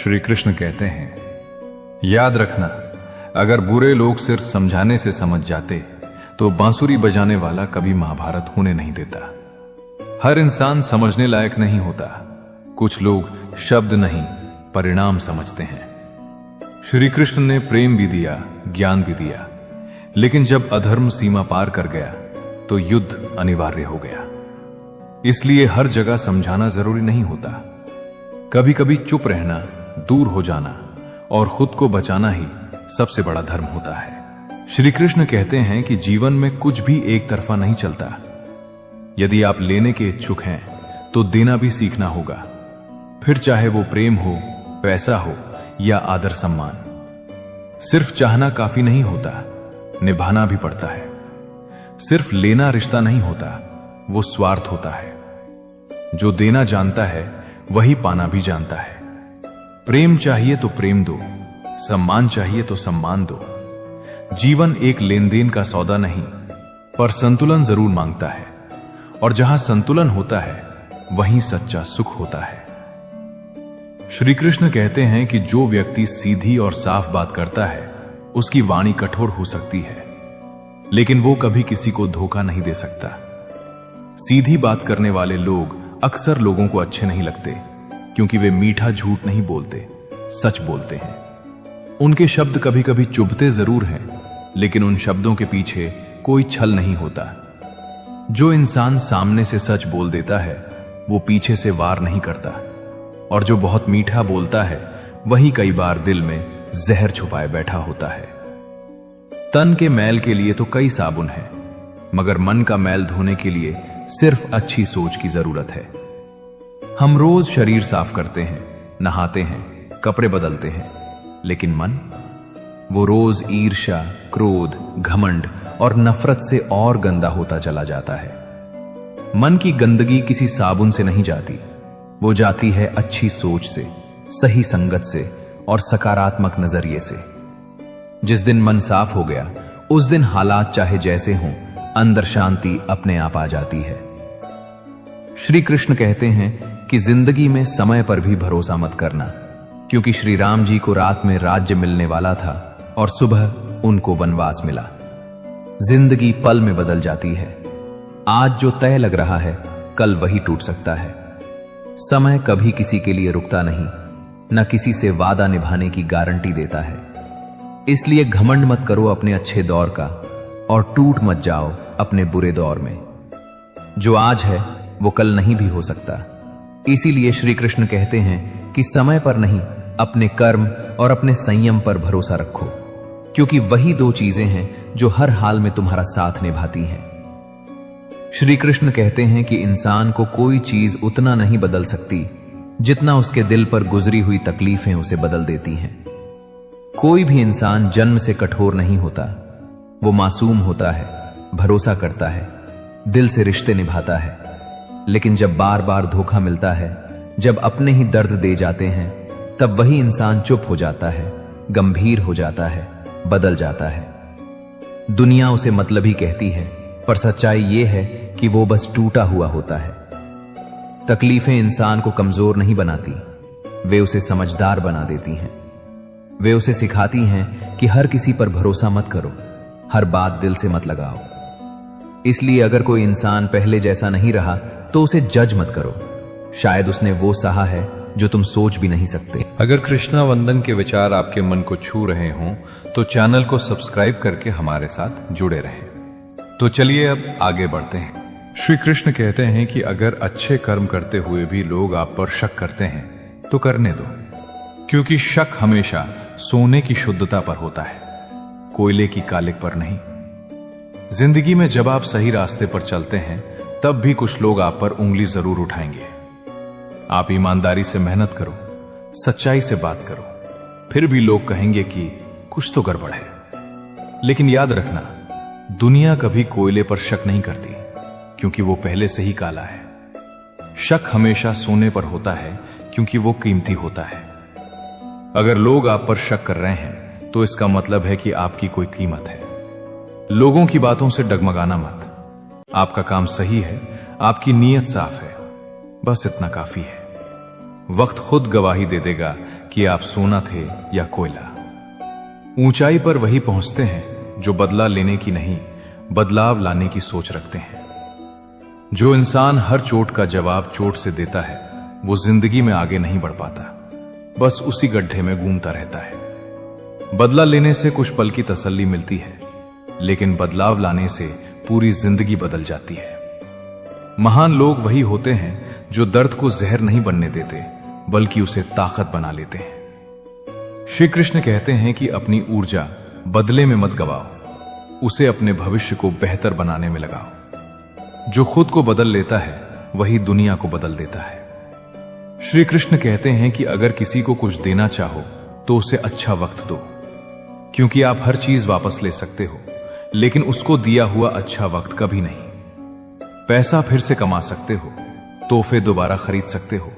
श्री कृष्ण कहते हैं, याद रखना, अगर बुरे लोग सिर्फ समझाने से समझ जाते तो बांसुरी बजाने वाला कभी महाभारत होने नहीं देता। हर इंसान समझने लायक नहीं होता। कुछ लोग शब्द नहीं, परिणाम समझते हैं। श्री कृष्ण ने प्रेम भी दिया, ज्ञान भी दिया, लेकिन जब अधर्म सीमा पार कर गया तो युद्ध अनिवार्य हो गया। इसलिए हर जगह समझाना जरूरी नहीं होता। कभी कभी चुप रहना, दूर हो जाना और खुद को बचाना ही सबसे बड़ा धर्म होता है। श्री कृष्ण कहते हैं कि जीवन में कुछ भी एक तरफा नहीं चलता। यदि आप लेने के इच्छुक हैं तो देना भी सीखना होगा, फिर चाहे वो प्रेम हो, पैसा हो या आदर सम्मान। सिर्फ चाहना काफी नहीं होता, निभाना भी पड़ता है। सिर्फ लेना रिश्ता नहीं होता, वो स्वार्थ होता है। जो देना जानता है वही पाना भी जानता है। प्रेम चाहिए तो प्रेम दो, सम्मान चाहिए तो सम्मान दो। जीवन एक लेन देन का सौदा नहीं, पर संतुलन जरूर मांगता है, और जहां संतुलन होता है वहीं सच्चा सुख होता है। श्री कृष्ण कहते हैं कि जो व्यक्ति सीधी और साफ बात करता है उसकी वाणी कठोर हो सकती है, लेकिन वो कभी किसी को धोखा नहीं दे सकता। सीधी बात करने वाले लोग अक्सर लोगों को अच्छे नहीं लगते, क्योंकि वे मीठा झूठ नहीं बोलते, सच बोलते हैं। उनके शब्द कभी कभी चुभते जरूर हैं, लेकिन उन शब्दों के पीछे कोई छल नहीं होता। जो इंसान सामने से सच बोल देता है वो पीछे से वार नहीं करता, और जो बहुत मीठा बोलता है वही कई बार दिल में जहर छुपाए बैठा होता है। तन के मैल के लिए तो कई साबुन है, मगर मन का मैल धोने के लिए सिर्फ अच्छी सोच की जरूरत है। हम रोज शरीर साफ करते हैं, नहाते हैं, कपड़े बदलते हैं, लेकिन मन, वो रोज ईर्ष्या, क्रोध, घमंड और नफरत से और गंदा होता चला जाता है। मन की गंदगी किसी साबुन से नहीं जाती, वो जाती है अच्छी सोच से, सही संगत से और सकारात्मक नजरिए से। जिस दिन मन साफ हो गया उस दिन हालात चाहे जैसे हों, अंदर शांति अपने आप आ जाती है। श्री कृष्ण कहते हैं कि जिंदगी में समय पर भी भरोसा मत करना, क्योंकि श्री राम जी को रात में राज्य मिलने वाला था और सुबह उनको वनवास मिला। जिंदगी पल में बदल जाती है। आज जो तय लग रहा है कल वही टूट सकता है। समय कभी किसी के लिए रुकता नहीं, न किसी से वादा निभाने की गारंटी देता है। इसलिए घमंड मत करो अपने अच्छे दौर का, और टूट मत जाओ अपने बुरे दौर में। जो आज है वो कल नहीं भी हो सकता। इसीलिए श्री कृष्ण कहते हैं कि समय पर नहीं, अपने कर्म और अपने संयम पर भरोसा रखो, क्योंकि वही दो चीजें हैं जो हर हाल में तुम्हारा साथ निभाती हैं। श्री कृष्ण कहते हैं कि इंसान को कोई चीज उतना नहीं बदल सकती जितना उसके दिल पर गुजरी हुई तकलीफें उसे बदल देती हैं। कोई भी इंसान जन्म से कठोर नहीं होता। वो मासूम होता है, भरोसा करता है, दिल से रिश्ते निभाता है, लेकिन जब बार बार धोखा मिलता है, जब अपने ही दर्द दे जाते हैं, तब वही इंसान चुप हो जाता है, गंभीर हो जाता है, बदल जाता है। दुनिया उसे मतलबी कहती है, पर सच्चाई ये है कि वो बस टूटा हुआ होता है। तकलीफें इंसान को कमजोर नहीं बनाती, वे उसे समझदार बना देती हैं। वे उसे सिखाती हैं कि हर किसी पर भरोसा मत करो, हर बात दिल से मत लगाओ। इसलिए अगर कोई इंसान पहले जैसा नहीं रहा तो उसे जज मत करो। शायद उसने वो सहा है जो तुम सोच भी नहीं सकते। अगर कृष्णा वंदन के विचार आपके मन को छू रहे हों तो चैनल को सब्सक्राइब करके हमारे साथ जुड़े रहें। तो चलिए अब आगे बढ़ते हैं। श्री कृष्ण कहते हैं कि अगर अच्छे कर्म करते हुए भी लोग आप पर शक करते हैं तो करने दो, क्योंकि शक हमेशा सोने की शुद्धता पर होता है, कोयले की कालिक पर नहीं। जिंदगी में जब आप सही रास्ते पर चलते हैं तब भी कुछ लोग आप पर उंगली जरूर उठाएंगे। आप ईमानदारी से मेहनत करो, सच्चाई से बात करो, फिर भी लोग कहेंगे कि कुछ तो गड़बड़ है। लेकिन याद रखना, दुनिया कभी कोयले पर शक नहीं करती, क्योंकि वो पहले से ही काला है। शक हमेशा सोने पर होता है, क्योंकि वो कीमती होता है। अगर लोग आप पर शक कर रहे हैं तो इसका मतलब है कि आपकी कोई कीमत है। लोगों की बातों से डगमगाना मत। आपका काम सही है, आपकी नीयत साफ है, बस इतना काफी है। वक्त खुद गवाही दे देगा कि आप सोना थे या कोयला। ऊंचाई पर वही पहुंचते हैं जो बदला लेने की नहीं, बदलाव लाने की सोच रखते हैं। जो इंसान हर चोट का जवाब चोट से देता है, वो जिंदगी में आगे नहीं बढ़ पाता, बस उसी गड्ढे में घूमता रहता है। बदला लेने से कुछ पल की तसल्ली मिलती है, लेकिन बदलाव लाने से पूरी जिंदगी बदल जाती है। महान लोग वही होते हैं जो दर्द को जहर नहीं बनने देते, बल्कि उसे ताकत बना लेते हैं। श्री कृष्ण कहते हैं कि अपनी ऊर्जा बदले में मत गवाओ, उसे अपने भविष्य को बेहतर बनाने में लगाओ। जो खुद को बदल लेता है वही दुनिया को बदल देता है। श्री कृष्ण कहते हैं कि अगर किसी को कुछ देना चाहो तो उसे अच्छा वक्त दो, क्योंकि आप हर चीज वापस ले सकते हो, लेकिन उसको दिया हुआ अच्छा वक्त कभी नहीं। पैसा फिर से कमा सकते हो, तोहफे दोबारा खरीद सकते हो,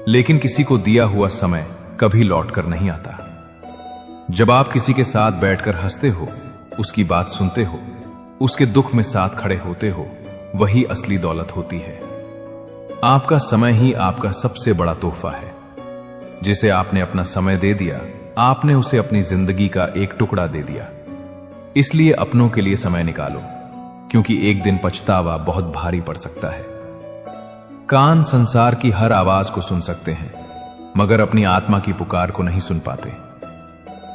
लेकिन किसी को दिया हुआ समय कभी लौट कर नहीं आता। जब आप किसी के साथ बैठकर हंसते हो, उसकी बात सुनते हो, उसके दुख में साथ खड़े होते हो, वही असली दौलत होती है। आपका समय ही आपका सबसे बड़ा तोहफा है। जिसे आपने अपना समय दे दिया, आपने उसे अपनी जिंदगी का एक टुकड़ा दे दिया। इसलिए अपनों के लिए समय निकालो, क्योंकि एक दिन पछतावा बहुत भारी पड़ सकता है। कान संसार की हर आवाज को सुन सकते हैं, मगर अपनी आत्मा की पुकार को नहीं सुन पाते।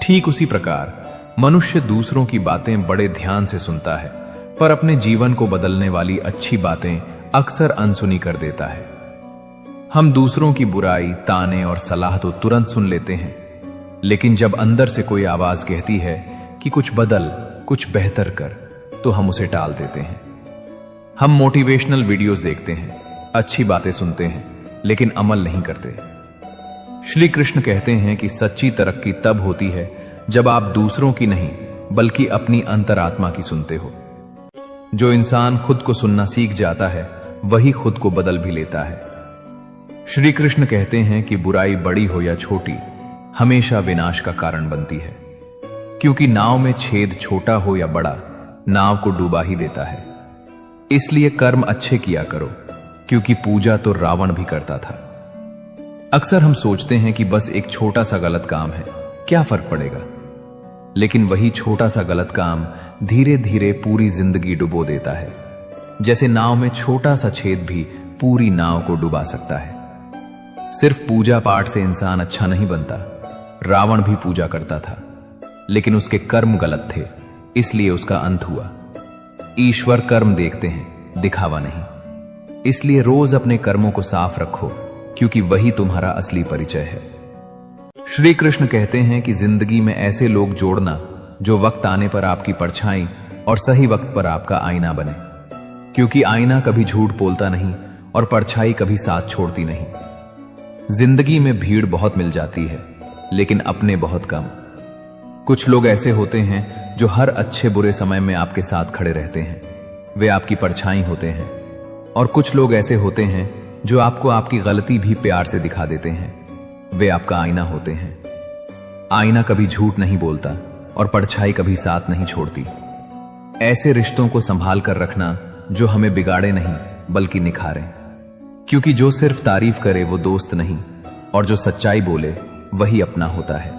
ठीक उसी प्रकार मनुष्य दूसरों की बातें बड़े ध्यान से सुनता है, पर अपने जीवन को बदलने वाली अच्छी बातें अक्सर अनसुनी कर देता है। हम दूसरों की बुराई, ताने और सलाह तो तुरंत सुन लेते हैं, लेकिन जब अंदर से कोई आवाज कहती है कि कुछ बदल, कुछ बेहतर कर, तो हम उसे टाल देते हैं। हम मोटिवेशनल वीडियोस देखते हैं, अच्छी बातें सुनते हैं, लेकिन अमल नहीं करते। श्री कृष्ण कहते हैं कि सच्ची तरक्की तब होती है जब आप दूसरों की नहीं, बल्कि अपनी अंतरात्मा की सुनते हो। जो इंसान खुद को सुनना सीख जाता है, वही खुद को बदल भी लेता है। श्री कृष्ण कहते हैं कि बुराई बड़ी हो या छोटी, हमेशा विनाश का कारण बनती है, क्योंकि नाव में छेद छोटा हो या बड़ा, नाव को डूबा ही देता है। इसलिए कर्म अच्छे किया करो, क्योंकि पूजा तो रावण भी करता था। अक्सर हम सोचते हैं कि बस एक छोटा सा गलत काम है, क्या फर्क पड़ेगा, लेकिन वही छोटा सा गलत काम धीरे धीरे पूरी जिंदगी डुबो देता है। जैसे नाव में छोटा सा छेद भी पूरी नाव को डुबा सकता है। सिर्फ पूजा पाठ से इंसान अच्छा नहीं बनता। रावण भी पूजा करता था, लेकिन उसके कर्म गलत थे, इसलिए उसका अंत हुआ। ईश्वर कर्म देखते हैं, दिखावा नहीं। इसलिए रोज अपने कर्मों को साफ रखो, क्योंकि वही तुम्हारा असली परिचय है। श्री कृष्ण कहते हैं कि जिंदगी में ऐसे लोग जोड़ना जो वक्त आने पर आपकी परछाई और सही वक्त पर आपका आईना बने, क्योंकि आईना कभी झूठ बोलता नहीं और परछाई कभी साथ छोड़ती नहीं। जिंदगी में भीड़ बहुत मिल जाती है, लेकिन अपने बहुत कम। कुछ लोग ऐसे होते हैं जो हर अच्छे बुरे समय में आपके साथ खड़े रहते हैं, वे आपकी परछाई होते हैं। और कुछ लोग ऐसे होते हैं जो आपको आपकी गलती भी प्यार से दिखा देते हैं, वे आपका आईना होते हैं। आईना कभी झूठ नहीं बोलता और परछाई कभी साथ नहीं छोड़ती। ऐसे रिश्तों को संभाल कर रखना जो हमें बिगाड़े नहीं, बल्कि निखारे, क्योंकि जो सिर्फ तारीफ करे वो दोस्त नहीं, और जो सच्चाई बोले वही अपना होता है।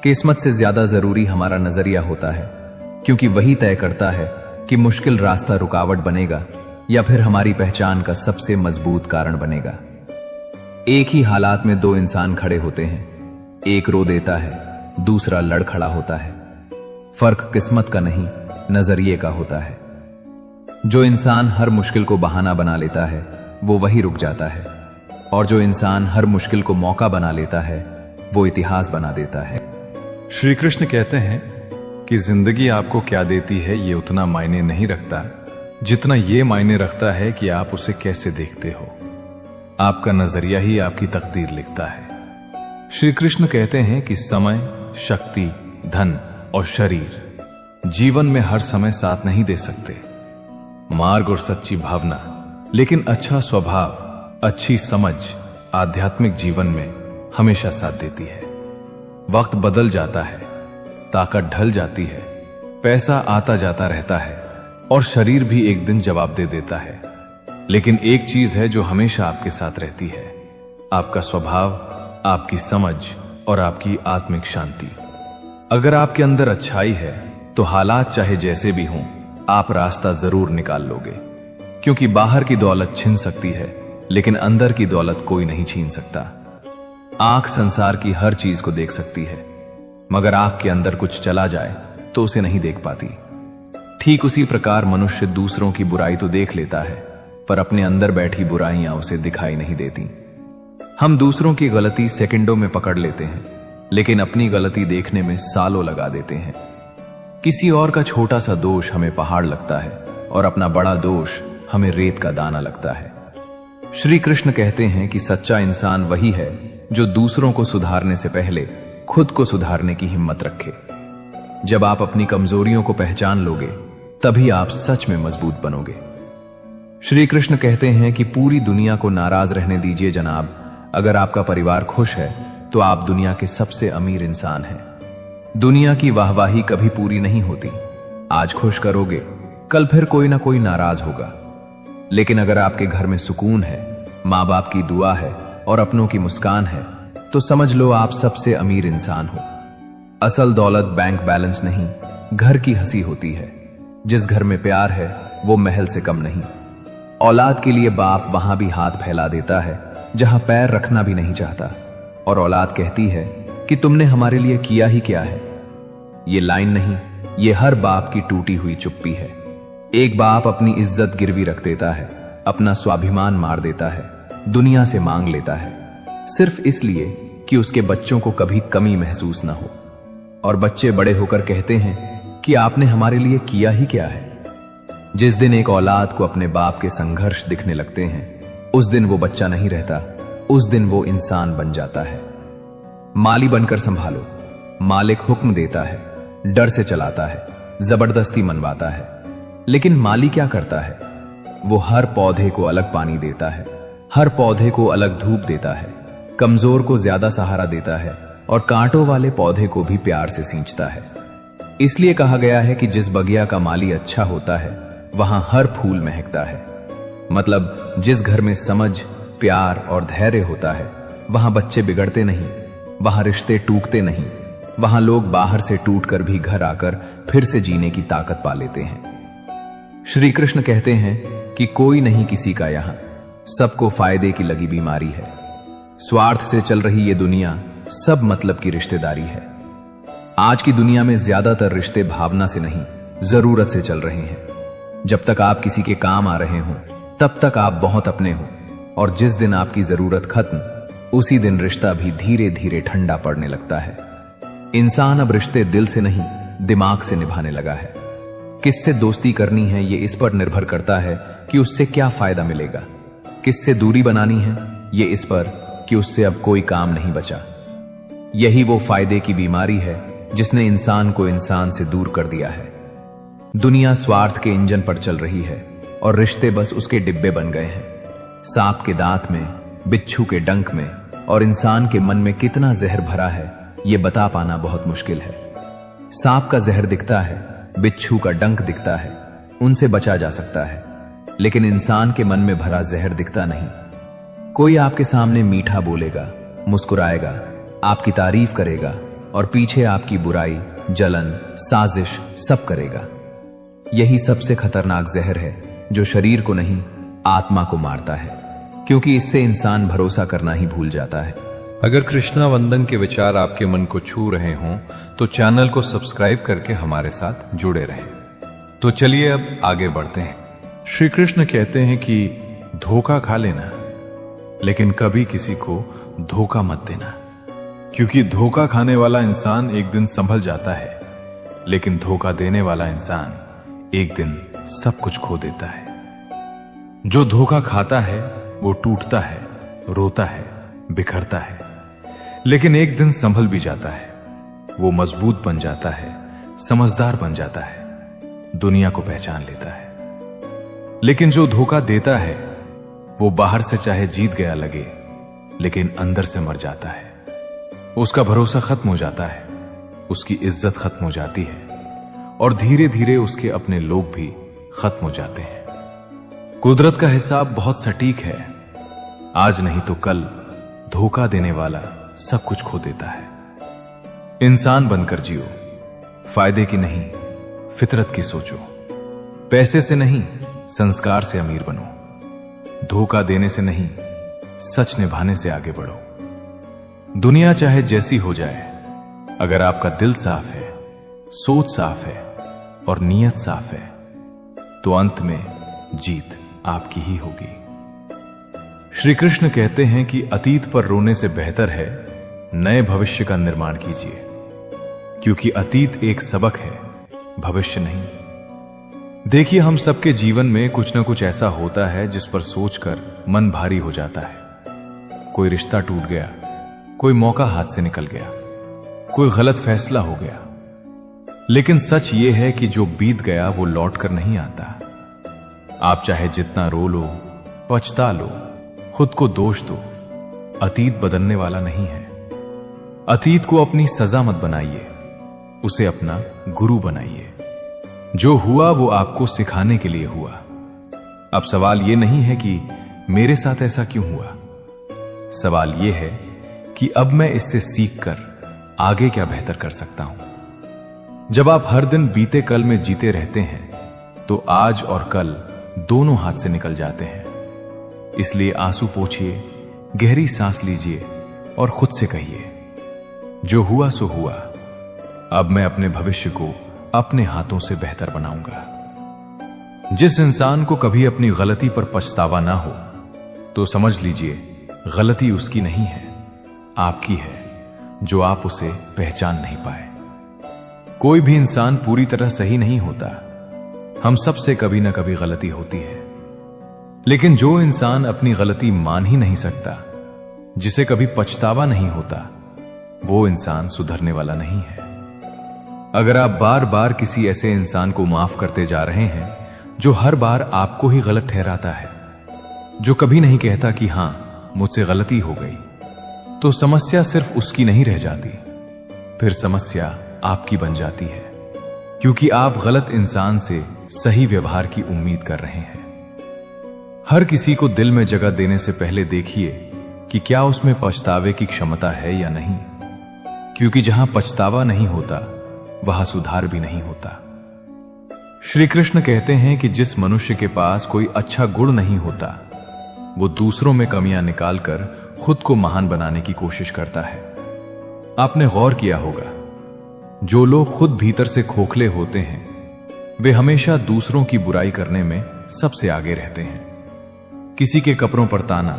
किस्मत से ज्यादा जरूरी हमारा नजरिया होता है, क्योंकि वही तय करता है कि मुश्किल रास्ता रुकावट बनेगा या फिर हमारी पहचान का सबसे मजबूत कारण बनेगा। एक ही हालात में दो इंसान खड़े होते हैं, एक रो देता है, दूसरा लड़ खड़ा होता है। फर्क किस्मत का नहीं, नजरिए का होता है। जो इंसान हर मुश्किल को बहाना बना लेता है, वो वही रुक जाता है, और जो इंसान हर मुश्किल को मौका बना लेता है, वो इतिहास बना देता है। श्री कृष्ण कहते हैं कि जिंदगी आपको क्या देती है ये उतना मायने नहीं रखता, जितना ये मायने रखता है कि आप उसे कैसे देखते हो। आपका नजरिया ही आपकी तकदीर लिखता है। श्री कृष्ण कहते हैं कि समय, शक्ति, धन और शरीर जीवन में हर समय साथ नहीं दे सकते। मार्ग और सच्ची भावना, लेकिन अच्छा स्वभाव, अच्छी समझ आध्यात्मिक जीवन में हमेशा साथ देती है। वक्त बदल जाता है, ताकत ढल जाती है, पैसा आता जाता रहता है, और शरीर भी एक दिन जवाब दे देता है, लेकिन एक चीज है जो हमेशा आपके साथ रहती है, आपका स्वभाव आपकी समझ और आपकी आत्मिक शांति। अगर आपके अंदर अच्छाई है तो हालात चाहे जैसे भी हों, आप रास्ता जरूर निकाल लोगे, क्योंकि बाहर की दौलत छिन सकती है लेकिन अंदर की दौलत कोई नहीं छीन सकता। आंख संसार की हर चीज को देख सकती है, मगर आंख के अंदर कुछ चला जाए तो उसे नहीं देख पाती। ठीक उसी प्रकार मनुष्य दूसरों की बुराई तो देख लेता है, पर अपने अंदर बैठी बुराइयां उसे दिखाई नहीं देती। हम दूसरों की गलती सेकंडों में पकड़ लेते हैं, लेकिन अपनी गलती देखने में सालों लगा देते हैं। किसी और का छोटा सा दोष हमें पहाड़ लगता है और अपना बड़ा दोष हमें रेत का दाना लगता है। श्री कृष्ण कहते हैं कि सच्चा इंसान वही है जो दूसरों को सुधारने से पहले खुद को सुधारने की हिम्मत रखे। जब आप अपनी कमजोरियों को पहचान लोगे, तभी आप सच में मजबूत बनोगे। श्री कृष्ण कहते हैं कि पूरी दुनिया को नाराज रहने दीजिए जनाब, अगर आपका परिवार खुश है तो आप दुनिया के सबसे अमीर इंसान हैं। दुनिया की वाहवाही कभी पूरी नहीं होती। आज खुश करोगे, कल फिर कोई ना कोई नाराज होगा। लेकिन अगर आपके घर में सुकून है, माँ बाप की दुआ है और अपनों की मुस्कान है, तो समझ लो आप सबसे अमीर इंसान हो। असल दौलत बैंक बैलेंस नहीं, घर की हंसी होती है। जिस घर में प्यार है वो महल से कम नहीं। औलाद के लिए बाप वहां भी हाथ फैला देता है जहां पैर रखना भी नहीं चाहता, और औलाद कहती है कि तुमने हमारे लिए किया ही क्या है। ये लाइन नहीं, ये हर बाप की टूटी हुई चुप्पी है। एक बाप अपनी इज्जत गिरवी रख देता है, अपना स्वाभिमान मार देता है, दुनिया से मांग लेता है, सिर्फ इसलिए कि उसके बच्चों को कभी कमी महसूस ना हो। और बच्चे बड़े होकर कहते हैं कि आपने हमारे लिए किया ही क्या है। जिस दिन एक औलाद को अपने बाप के संघर्ष दिखने लगते हैं, उस दिन वो बच्चा नहीं रहता, उस दिन वो इंसान बन जाता है। माली बनकर संभालो, मालिक हुक्म देता है, डर से चलाता है, जबरदस्ती मनवाता है। लेकिन माली क्या करता है? वो हर पौधे को अलग पानी देता है, हर पौधे को अलग धूप देता है, कमजोर को ज्यादा सहारा देता है और कांटों वाले पौधे को भी प्यार से सींचता है। इसलिए कहा गया है कि जिस बगिया का माली अच्छा होता है वहां हर फूल महकता है। मतलब जिस घर में समझ, प्यार और धैर्य होता है वहां बच्चे बिगड़ते नहीं, वहां रिश्ते टूटते नहीं, वहां लोग बाहर से टूटकर भी घर आकर फिर से जीने की ताकत पा लेते हैं। श्री कृष्ण कहते हैं कि कोई नहीं किसी का यहां, सबको फायदे की लगी बीमारी है। स्वार्थ से चल रही ये दुनिया सब मतलब की रिश्तेदारी है। आज की दुनिया में ज्यादातर रिश्ते भावना से नहीं, जरूरत से चल रहे हैं। जब तक आप किसी के काम आ रहे हो तब तक आप बहुत अपने हो, और जिस दिन आपकी जरूरत खत्म, उसी दिन रिश्ता भी धीरे धीरे ठंडा पड़ने लगता है। इंसान अब रिश्ते दिल से नहीं, दिमाग से निभाने लगा है। किससे दोस्ती करनी है ये इस पर निर्भर करता है कि उससे क्या फायदा मिलेगा। किससे दूरी बनानी है ये इस पर कि उससे अब कोई काम नहीं बचा। यही वो फायदे की बीमारी है जिसने इंसान को इंसान से दूर कर दिया है। दुनिया स्वार्थ के इंजन पर चल रही है और रिश्ते बस उसके डिब्बे बन गए हैं। सांप के दांत में, बिच्छू के डंक में और इंसान के मन में कितना जहर भरा है ये बता पाना बहुत मुश्किल है। सांप का जहर दिखता है, बिच्छू का डंक दिखता है, उनसे बचा जा सकता है, लेकिन इंसान के मन में भरा जहर दिखता नहीं। कोई आपके सामने मीठा बोलेगा, मुस्कुराएगा, आपकी तारीफ करेगा और पीछे आपकी बुराई, जलन, साजिश सब करेगा। यही सबसे खतरनाक जहर है जो शरीर को नहीं, आत्मा को मारता है, क्योंकि इससे इंसान भरोसा करना ही भूल जाता है। अगर कृष्णा वंदन के विचार आपके मन को छू रहे हों तो चैनल को सब्सक्राइब करके हमारे साथ जुड़े रहें। तो चलिए अब आगे बढ़ते हैं। श्री कृष्ण कहते हैं कि धोखा खा लेना, लेकिन कभी किसी को धोखा मत देना, क्योंकि धोखा खाने वाला इंसान एक दिन संभल जाता है, लेकिन धोखा देने वाला इंसान एक दिन सब कुछ खो देता है। जो धोखा खाता है वो टूटता है, रोता है, बिखरता है, लेकिन एक दिन संभल भी जाता है। वो मजबूत बन जाता है, समझदार बन जाता है, दुनिया को पहचान लेता है। लेकिन जो धोखा देता है वो बाहर से चाहे जीत गया लगे, लेकिन अंदर से मर जाता है। उसका भरोसा खत्म हो जाता है, उसकी इज्जत खत्म हो जाती है और धीरे धीरे उसके अपने लोग भी खत्म हो जाते हैं। कुदरत का हिसाब बहुत सटीक है। आज नहीं तो कल धोखा देने वाला सब कुछ खो देता है। इंसान बनकर जियो, फायदे की नहीं फितरत की सोचो। पैसे से नहीं संस्कार से अमीर बनो। धोखा देने से नहीं सच निभाने से आगे बढ़ो। दुनिया चाहे जैसी हो जाए, अगर आपका दिल साफ है, सोच साफ है और नीयत साफ है, तो अंत में जीत आपकी ही होगी। श्री कृष्ण कहते हैं कि अतीत पर रोने से बेहतर है नए भविष्य का निर्माण कीजिए, क्योंकि अतीत एक सबक है, भविष्य नहीं। देखिए, हम सबके जीवन में कुछ ना कुछ ऐसा होता है जिस पर सोचकर मन भारी हो जाता है। कोई रिश्ता टूट गया, कोई मौका हाथ से निकल गया, कोई गलत फैसला हो गया। लेकिन सच यह है कि जो बीत गया वो लौट कर नहीं आता। आप चाहे जितना रो लो, पछता लो, खुद को दोष दो, अतीत बदलने वाला नहीं है। अतीत को अपनी सजा मत बनाइए, उसे अपना गुरु बनाइए। जो हुआ वो आपको सिखाने के लिए हुआ। अब सवाल यह नहीं है कि मेरे साथ ऐसा क्यों हुआ, सवाल यह है कि अब मैं इससे सीखकर आगे क्या बेहतर कर सकता हूं। जब आप हर दिन बीते कल में जीते रहते हैं तो आज और कल दोनों हाथ से निकल जाते हैं। इसलिए आंसू पोंछिए, गहरी सांस लीजिए और खुद से कहिए, जो हुआ सो हुआ, अब मैं अपने भविष्य को अपने हाथों से बेहतर बनाऊंगा। जिस इंसान को कभी अपनी गलती पर पछतावा ना हो, तो समझ लीजिए गलती उसकी नहीं है, आपकी है, जो आप उसे पहचान नहीं पाए। कोई भी इंसान पूरी तरह सही नहीं होता, हम सबसे कभी ना कभी गलती होती है। लेकिन जो इंसान अपनी गलती मान ही नहीं सकता, जिसे कभी पछतावा नहीं होता, वो इंसान सुधरने वाला नहीं है। अगर आप बार बार किसी ऐसे इंसान को माफ करते जा रहे हैं जो हर बार आपको ही गलत ठहराता है, जो कभी नहीं कहता कि हां मुझसे गलती हो गई, तो समस्या सिर्फ उसकी नहीं रह जाती, फिर समस्या आपकी बन जाती है, क्योंकि आप गलत इंसान से सही व्यवहार की उम्मीद कर रहे हैं। हर किसी को दिल में जगह देने से पहले देखिए कि क्या उसमें पछतावे की क्षमता है या नहीं, क्योंकि जहां पछतावा नहीं होता वहां सुधार भी नहीं होता। श्री कृष्ण कहते हैं कि जिस मनुष्य के पास कोई अच्छा गुण नहीं होता, वो दूसरों में कमियां निकालकर खुद को महान बनाने की कोशिश करता है। आपने गौर किया होगा, जो लोग खुद भीतर से खोखले होते हैं, वे हमेशा दूसरों की बुराई करने में सबसे आगे रहते हैं। किसी के कपड़ों पर ताना,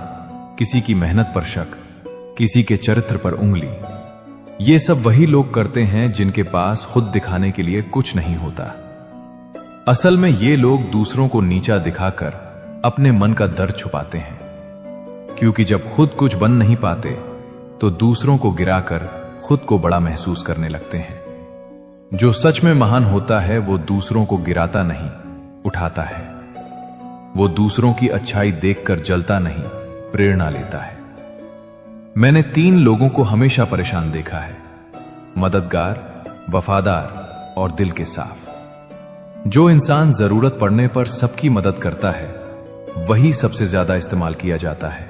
किसी की मेहनत पर शक, किसी के चरित्र पर उंगली, ये सब वही लोग करते हैं जिनके पास खुद दिखाने के लिए कुछ नहीं होता। असल में ये लोग दूसरों को नीचा दिखाकर अपने मन का दर्द छुपाते हैं, क्योंकि जब खुद कुछ बन नहीं पाते तो दूसरों को गिराकर खुद को बड़ा महसूस करने लगते हैं। जो सच में महान होता है वो दूसरों को गिराता नहीं, उठाता है। वो दूसरों की अच्छाई देखकर जलता नहीं, प्रेरणा लेता है। मैंने 3 लोगों को हमेशा परेशान देखा है: मददगार, वफादार और दिल के साफ। जो इंसान जरूरत पड़ने पर सबकी मदद करता है, वही सबसे ज्यादा इस्तेमाल किया जाता है।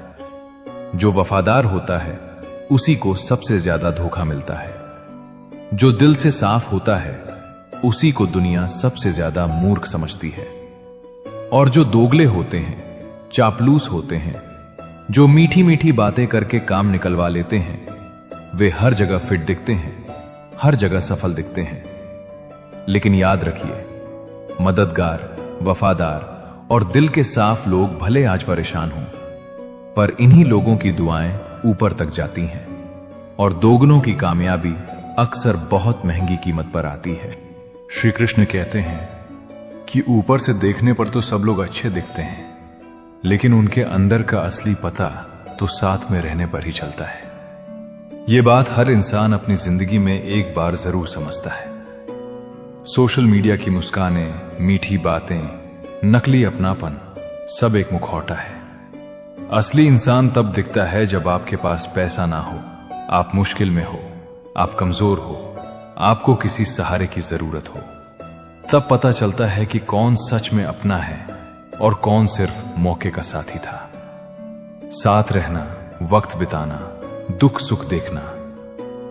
जो वफादार होता है, उसी को सबसे ज्यादा धोखा मिलता है। जो दिल से साफ होता है, उसी को दुनिया सबसे ज्यादा मूर्ख समझती है। और जो दोगले होते हैं, चापलूस होते हैं, जो मीठी मीठी बातें करके काम निकलवा लेते हैं, वे हर जगह फिट दिखते हैं, हर जगह सफल दिखते हैं। लेकिन याद रखिए, मददगार, वफादार और दिल के साफ लोग भले आज परेशान हों, पर इन्हीं लोगों की दुआएं ऊपर तक जाती हैं, और दोगुनों की कामयाबी अक्सर बहुत महंगी कीमत पर आती है। श्री कृष्ण कहते हैं कि ऊपर से देखने पर तो सब लोग अच्छे दिखते हैं, लेकिन उनके अंदर का असली पता तो साथ में रहने पर ही चलता है। यह बात हर इंसान अपनी जिंदगी में एक बार जरूर समझता है। सोशल मीडिया की मुस्कानें, मीठी बातें, नकली अपनापन, सब एक मुखौटा है। असली इंसान तब दिखता है जब आपके पास पैसा ना हो, आप मुश्किल में हो, आप कमजोर हो, आपको किसी सहारे की जरूरत हो। तब पता चलता है कि कौन सच में अपना है और कौन सिर्फ मौके का साथी था। साथ रहना, वक्त बिताना, दुख सुख देखना,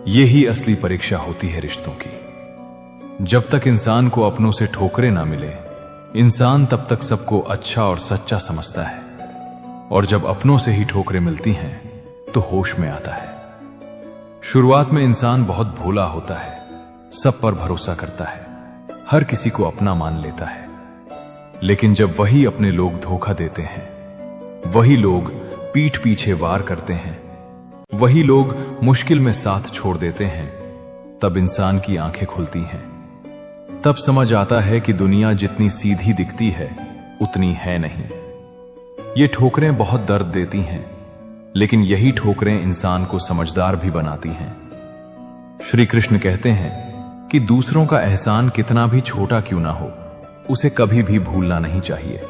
यही असली परीक्षा होती है रिश्तों की। जब तक इंसान को अपनों से ठोकरें ना मिले, इंसान तब तक सबको अच्छा और सच्चा समझता है, और जब अपनों से ही ठोकरें मिलती हैं तो होश में आता है। शुरुआत में इंसान बहुत भोला होता है, सब पर भरोसा करता है, हर किसी को अपना मान लेता है। लेकिन जब वही अपने लोग धोखा देते हैं, वही लोग पीठ पीछे वार करते हैं, वही लोग मुश्किल में साथ छोड़ देते हैं, तब इंसान की आंखें खुलती हैं। तब समझ आता है कि दुनिया जितनी सीधी दिखती है उतनी है नहीं। ये ठोकरें बहुत दर्द देती हैं, लेकिन यही ठोकरें इंसान को समझदार भी बनाती हैं। श्री कृष्ण कहते हैं कि दूसरों का एहसान कितना भी छोटा क्यों ना हो, उसे कभी भी भूलना नहीं चाहिए,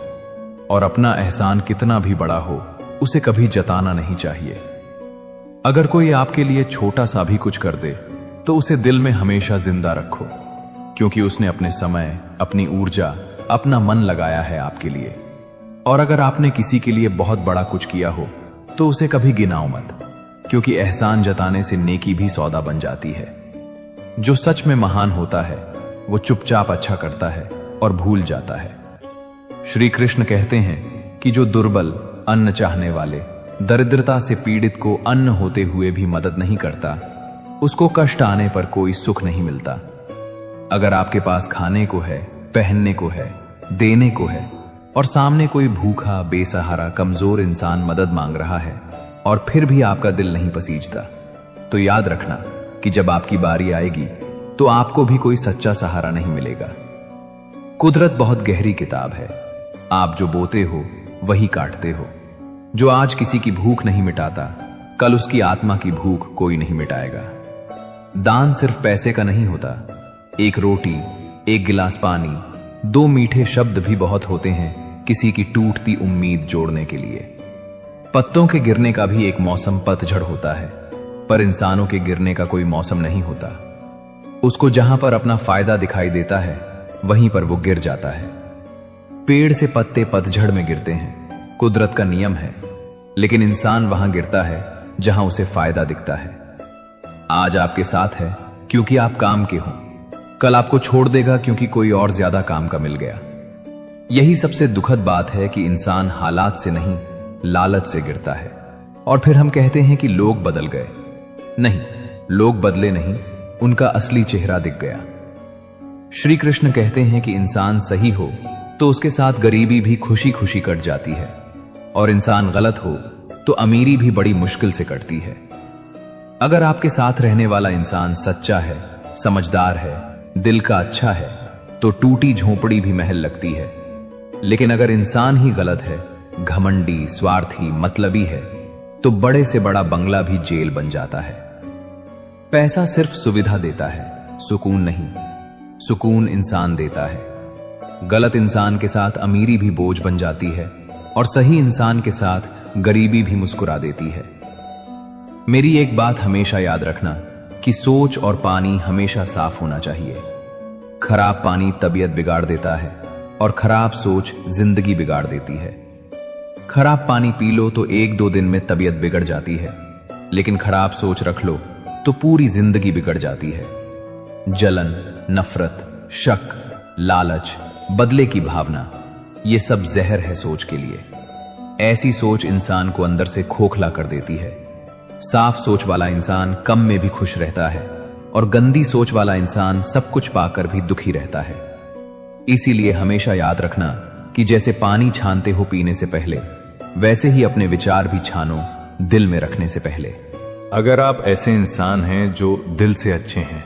और अपना एहसान कितना भी बड़ा हो, उसे कभी जताना नहीं चाहिए। अगर कोई आपके लिए छोटा सा भी कुछ कर दे तो उसे दिल में हमेशा जिंदा रखो, क्योंकि उसने अपने समय, अपनी ऊर्जा, अपना मन लगाया है आपके लिए। और अगर आपने किसी के लिए बहुत बड़ा कुछ किया हो तो उसे कभी गिनाओ मत, क्योंकि एहसान जताने से नेकी भी सौदा बन जाती है। जो सच में महान होता है वो चुपचाप अच्छा करता है और भूल जाता है। श्री कृष्ण कहते हैं कि जो दुर्बल, अन्न चाहने वाले, दरिद्रता से पीड़ित को अन्न होते हुए भी मदद नहीं करता, उसको कष्ट आने पर कोई सुख नहीं मिलता। अगर आपके पास खाने को है, पहनने को है, देने को है, और सामने कोई भूखा, बेसहारा, कमजोर इंसान मदद मांग रहा है और फिर भी आपका दिल नहीं पसीजता, तो याद रखना कि जब आपकी बारी आएगी तो आपको भी कोई सच्चा सहारा नहीं मिलेगा। कुदरत बहुत गहरी किताब है। आप जो बोते हो वही काटते हो। जो आज किसी की भूख नहीं मिटाता, कल उसकी आत्मा की भूख कोई नहीं मिटाएगा। दान सिर्फ पैसे का नहीं होता। एक रोटी, एक गिलास पानी, 2 मीठे शब्द भी बहुत होते हैं किसी की टूटती उम्मीद जोड़ने के लिए। पत्तों के गिरने का भी एक मौसम पतझड़ होता है, पर इंसानों के गिरने का कोई मौसम नहीं होता। उसको जहां पर अपना फायदा दिखाई देता है वहीं पर वो गिर जाता है। पेड़ से पत्ते पतझड़ में गिरते हैं, कुदरत का नियम है, लेकिन इंसान वहां गिरता है जहां उसे फायदा दिखता है। आज आपके साथ है क्योंकि आप काम के हो, कल आपको छोड़ देगा क्योंकि कोई और ज्यादा काम का मिल गया। यही सबसे दुखद बात है कि इंसान हालात से नहीं, लालच से गिरता है। और फिर हम कहते हैं कि लोग बदल गए। नहीं, लोग बदले नहीं, उनका असली चेहरा दिख गया। श्री कृष्ण कहते हैं कि इंसान सही हो तो उसके साथ गरीबी भी खुशी खुशी कट जाती है, और इंसान गलत हो तो अमीरी भी बड़ी मुश्किल से कटती है। अगर आपके साथ रहने वाला इंसान सच्चा है, समझदार है, दिल का अच्छा है, तो टूटी झोपड़ी भी महल लगती है। लेकिन अगर इंसान ही गलत है, घमंडी, स्वार्थी, मतलबी है, तो बड़े से बड़ा बंगला भी जेल बन जाता है। पैसा सिर्फ सुविधा देता है, सुकून नहीं। सुकून इंसान देता है। गलत इंसान के साथ अमीरी भी बोझ बन जाती है, और सही इंसान के साथ गरीबी भी मुस्कुरा देती है। मेरी एक बात हमेशा याद रखना कि सोच और पानी हमेशा साफ होना चाहिए। खराब पानी तबीयत बिगाड़ देता है और खराब सोच जिंदगी बिगाड़ देती है। खराब पानी पी लो तो 1-2 दिन में तबीयत बिगड़ जाती है, लेकिन खराब सोच रख लो तो पूरी जिंदगी बिगड़ जाती है। जलन, नफरत, शक, लालच, बदले की भावना, ये सब जहर है सोच के लिए। ऐसी सोच इंसान को अंदर से खोखला कर देती है। साफ सोच वाला इंसान कम में भी खुश रहता है, और गंदी सोच वाला इंसान सब कुछ पाकर भी दुखी रहता है। इसीलिए हमेशा याद रखना कि जैसे पानी छानते हो पीने से पहले, वैसे ही अपने विचार भी छानो दिल में रखने से पहले। अगर आप ऐसे इंसान हैं जो दिल से अच्छे हैं,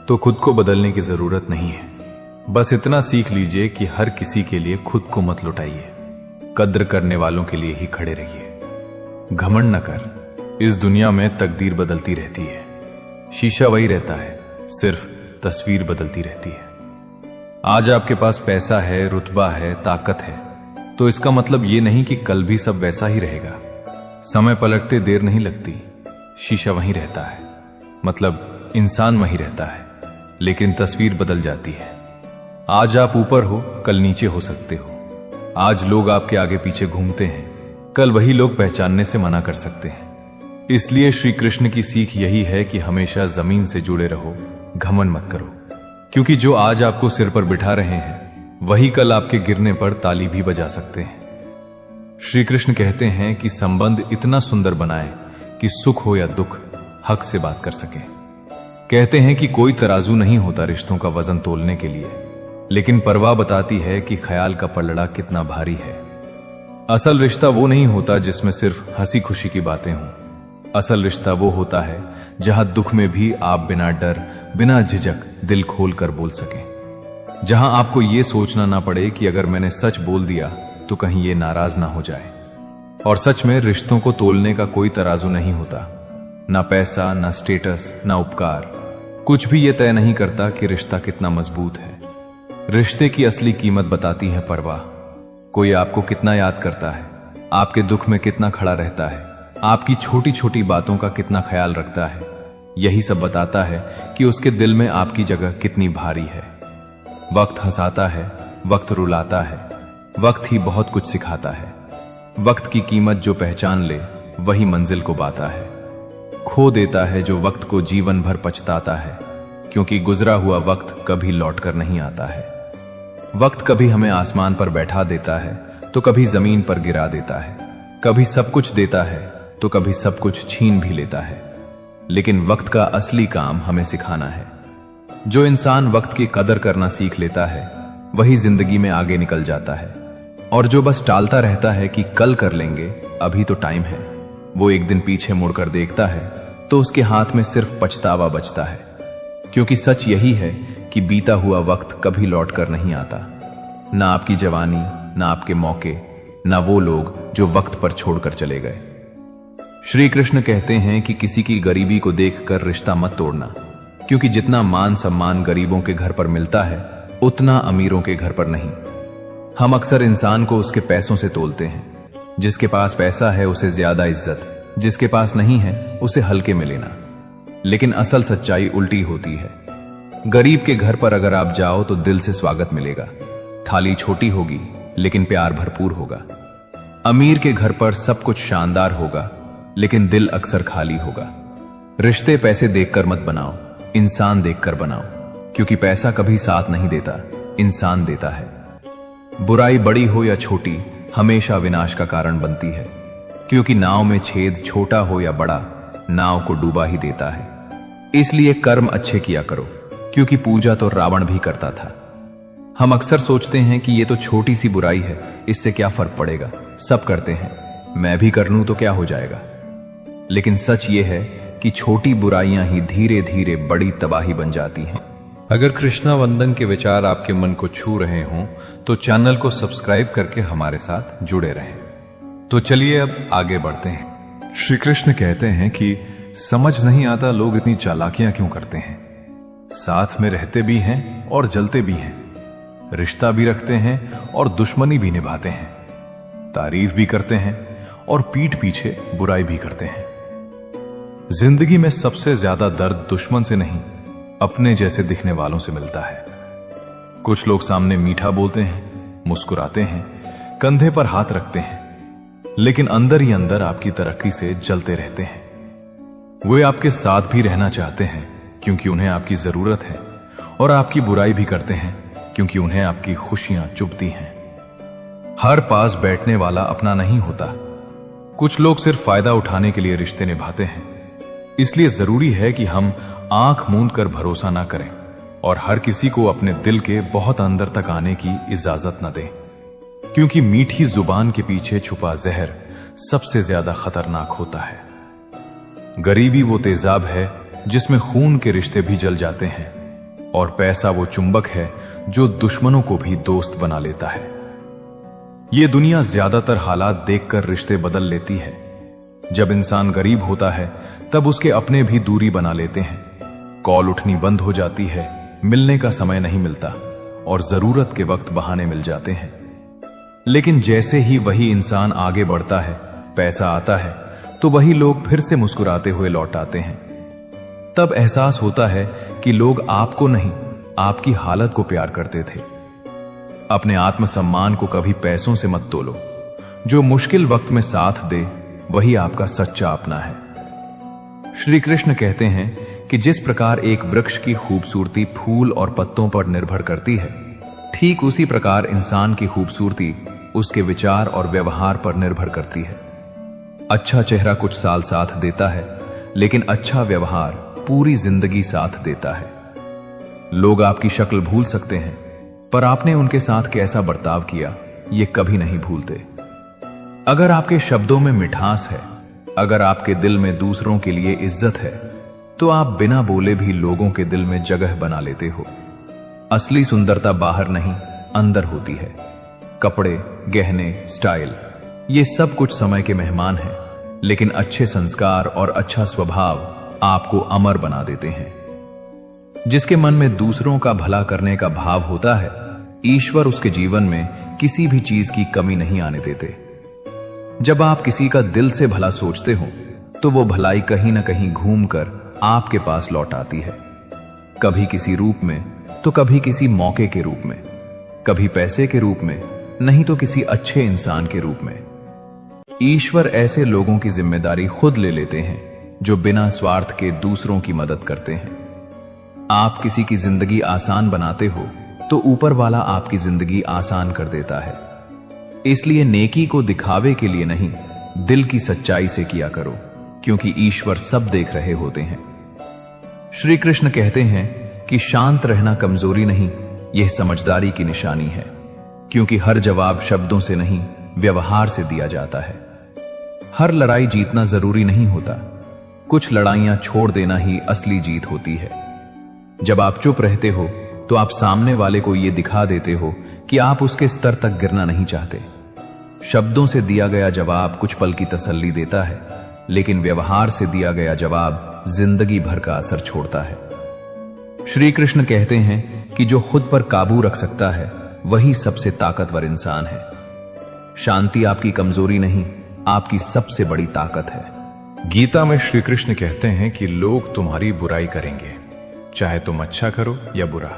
तो खुद को बदलने की जरूरत नहीं है। बस इतना सीख लीजिए कि हर किसी के लिए खुद को मत लुटाइए, कद्र करने वालों के लिए ही खड़े रहिए। घमंड न कर, इस दुनिया में तकदीर बदलती रहती है, शीशा वही रहता है, सिर्फ तस्वीर बदलती रहती है। आज आपके पास पैसा है, रुतबा है, ताकत है, तो इसका मतलब ये नहीं कि कल भी सब वैसा ही रहेगा। समय पलटते देर नहीं लगती, शीशा वहीं रहता है, मतलब इंसान वहीं रहता है, लेकिन तस्वीर बदल जाती है। आज आप ऊपर हो, कल नीचे हो सकते हो। आज लोग आपके आगे पीछे घूमते हैं, कल वही लोग पहचानने से मना कर सकते हैं। इसलिए श्री कृष्ण की सीख यही है कि हमेशा जमीन से जुड़े रहो, घमंड मत करो, क्योंकि जो आज आपको सिर पर बिठा रहे हैं वही कल आपके गिरने पर ताली भी बजा सकते हैं। श्री कृष्ण कहते हैं कि संबंध इतना सुंदर बनाए कि सुख हो या दुख हक से बात कर सके। कहते हैं कि कोई तराजू नहीं होता रिश्तों का वजन तोलने के लिए, लेकिन परवाह बताती है कि ख्याल का पलड़ा कितना भारी है। असल रिश्ता वो नहीं होता जिसमें सिर्फ हंसी खुशी की बातें हों। असल रिश्ता वो होता है जहां दुख में भी आप बिना डर, बिना झिझक दिल खोल कर बोल सकें। जहां आपको ये सोचना ना पड़े कि अगर मैंने सच बोल दिया तो कहीं ये नाराज ना हो जाए। और सच में रिश्तों को तोलने का कोई तराजू नहीं होता। ना पैसा, ना स्टेटस, ना उपकार, कुछ भी ये तय नहीं करता कि रिश्ता कितना मजबूत है। रिश्ते की असली कीमत बताती है परवाह। कोई आपको कितना याद करता है, आपके दुख में कितना खड़ा रहता है, आपकी छोटी छोटी बातों का कितना ख्याल रखता है। यही सब बताता है कि उसके दिल में आपकी जगह कितनी भारी है। वक्त हंसाता है, वक्त रुलाता है, वक्त ही बहुत कुछ सिखाता है। वक्त की कीमत जो पहचान ले वही मंजिल को बाता है। खो देता है जो वक्त को जीवन भर पछताता है, क्योंकि गुजरा हुआ वक्त कभी लौट कर नहीं आता है। वक्त कभी हमें आसमान पर बैठा देता है तो कभी जमीन पर गिरा देता है। कभी सब कुछ देता है तो कभी सब कुछ छीन भी लेता है। लेकिन वक्त का असली काम हमें सिखाना है। जो इंसान वक्त की कदर करना सीख लेता है वही जिंदगी में आगे निकल जाता है। और जो बस टालता रहता है कि कल कर लेंगे, अभी तो टाइम है, वो एक दिन पीछे मुड़कर देखता है तो उसके हाथ में सिर्फ पछतावा बचता है। क्योंकि सच यही है कि बीता हुआ वक्त कभी लौट कर नहीं आता। ना आपकी जवानी, ना आपके मौके, ना वो लोग जो वक्त पर छोड़कर चले गए। श्री कृष्ण कहते हैं कि किसी की गरीबी को देखकर रिश्ता मत तोड़ना, क्योंकि जितना मान सम्मान गरीबों के घर पर मिलता है उतना अमीरों के घर पर नहीं। हम अक्सर इंसान को उसके पैसों से तोलते हैं। जिसके पास पैसा है उसे ज्यादा इज्जत, जिसके पास नहीं है उसे हल्के में लेना। लेकिन असल सच्चाई उल्टी होती है। गरीब के घर पर अगर आप जाओ तो दिल से स्वागत मिलेगा। थाली छोटी होगी लेकिन प्यार भरपूर होगा। अमीर के घर पर सब कुछ शानदार होगा लेकिन दिल अक्सर खाली होगा। रिश्ते पैसे देखकर मत बनाओ, इंसान देखकर बनाओ, क्योंकि पैसा कभी साथ नहीं देता, इंसान देता है। बुराई बड़ी हो या छोटी हमेशा विनाश का कारण बनती है, क्योंकि नाव में छेद छोटा हो या बड़ा नाव को डूबा ही देता है। इसलिए कर्म अच्छे किया करो, क्योंकि पूजा तो रावण भी करता था। हम अक्सर सोचते हैं कि ये तो छोटी सी बुराई है, इससे क्या फर्क पड़ेगा, सब करते हैं, मैं भी कर लूं तो क्या हो जाएगा। लेकिन सच ये है कि छोटी बुराइयां ही धीरे धीरे बड़ी तबाही बन जाती हैं। अगर कृष्णा वंदन के विचार आपके मन को छू रहे हों तो चैनल को सब्सक्राइब करके हमारे साथ जुड़े रहें। तो चलिए अब आगे बढ़ते हैं। श्री कृष्ण कहते हैं कि समझ नहीं आता लोग इतनी चालाकियां क्यों करते हैं। साथ में रहते भी हैं और जलते भी हैं, रिश्ता भी रखते हैं और दुश्मनी भी निभाते हैं, तारीफ भी करते हैं और पीठ पीछे बुराई भी करते हैं। जिंदगी में सबसे ज्यादा दर्द दुश्मन से नहीं, अपने जैसे दिखने वालों से मिलता है। कुछ लोग सामने मीठा बोलते हैं, मुस्कुराते हैं, कंधे पर हाथ रखते हैं, लेकिन अंदर ही अंदर आपकी तरक्की से जलते रहते हैं। वे आपके साथ भी रहना चाहते हैं क्योंकि उन्हें आपकी जरूरत है, और आपकी बुराई भी करते हैं क्योंकि उन्हें आपकी खुशियां चुभती हैं। हर पास बैठने वाला अपना नहीं होता। कुछ लोग सिर्फ फायदा उठाने के लिए रिश्ते निभाते हैं। इसलिए जरूरी है कि हम आंख मूंद कर भरोसा ना करें और हर किसी को अपने दिल के बहुत अंदर तक आने की इजाजत न दें, क्योंकि मीठी जुबान के पीछे छुपा जहर सबसे ज्यादा खतरनाक होता है। गरीबी वो तेजाब है जिसमें खून के रिश्ते भी जल जाते हैं, और पैसा वो चुंबक है जो दुश्मनों को भी दोस्त बना लेता है। ये दुनिया ज्यादातर हालात देखकर रिश्ते बदल लेती है। जब इंसान गरीब होता है तब उसके अपने भी दूरी बना लेते हैं। कॉल उठनी बंद हो जाती है, मिलने का समय नहीं मिलता और जरूरत के वक्त बहाने मिल जाते हैं। लेकिन जैसे ही वही इंसान आगे बढ़ता है, पैसा आता है, तो वही लोग फिर से मुस्कुराते हुए लौट आते हैं। तब एहसास होता है कि लोग आपको नहीं, आपकी हालत को प्यार करते थे। अपने आत्मसम्मान को कभी पैसों से मत तोलो। जो मुश्किल वक्त में साथ दे वही आपका सच्चा अपना है। श्री कृष्ण कहते हैं कि जिस प्रकार एक वृक्ष की खूबसूरती फूल और पत्तों पर निर्भर करती है, ठीक उसी प्रकार इंसान की खूबसूरती उसके विचार और व्यवहार पर निर्भर करती है। अच्छा चेहरा कुछ साल साथ देता है, लेकिन अच्छा व्यवहार पूरी जिंदगी साथ देता है। लोग आपकी शक्ल भूल सकते हैं, पर आपने उनके साथ कैसा बर्ताव किया ये कभी नहीं भूलते। अगर आपके शब्दों में मिठास है, अगर आपके दिल में दूसरों के लिए इज्जत है, तो आप बिना बोले भी लोगों के दिल में जगह बना लेते हो। असली सुंदरता बाहर नहीं, अंदर होती है। कपड़े, गहने, स्टाइल, ये सब कुछ समय के मेहमान हैं, लेकिन अच्छे संस्कार और अच्छा स्वभाव आपको अमर बना देते हैं। जिसके मन में दूसरों का भला करने का भाव होता है, ईश्वर उसके जीवन में किसी भी चीज की कमी नहीं आने देते। जब आप किसी का दिल से भला सोचते हो, तो वो भलाई कहीं ना कहीं घूमकर आपके पास लौट आती है। कभी किसी रूप में, तो कभी किसी मौके के रूप में, कभी पैसे के रूप में, नहीं तो किसी अच्छे इंसान के रूप में। ईश्वर ऐसे लोगों की जिम्मेदारी खुद ले लेते हैं जो बिना स्वार्थ के दूसरों की मदद करते हैं। आप किसी की जिंदगी आसान बनाते हो, तो ऊपर वाला आपकी जिंदगी आसान कर देता है। इसलिए नेकी को दिखावे के लिए नहीं, दिल की सच्चाई से किया करो, क्योंकि ईश्वर सब देख रहे होते हैं। श्री कृष्ण कहते हैं कि शांत रहना कमजोरी नहीं, यह समझदारी की निशानी है, क्योंकि हर जवाब शब्दों से नहीं, व्यवहार से दिया जाता है। हर लड़ाई जीतना जरूरी नहीं होता, कुछ लड़ाइयां छोड़ देना ही असली जीत होती है। जब आप चुप रहते हो, तो आप सामने वाले को यह दिखा देते हो कि आप उसके स्तर तक गिरना नहीं चाहते। शब्दों से दिया गया जवाब कुछ पल की तसल्ली देता है, लेकिन व्यवहार से दिया गया जवाब जिंदगी भर का असर छोड़ता है। श्री कृष्ण कहते हैं कि जो खुद पर काबू रख सकता है, वही सबसे ताकतवर इंसान है। शांति आपकी कमजोरी नहीं, आपकी सबसे बड़ी ताकत है। गीता में श्री कृष्ण कहते हैं कि लोग तुम्हारी बुराई करेंगे, चाहे तुम अच्छा करो या बुरा।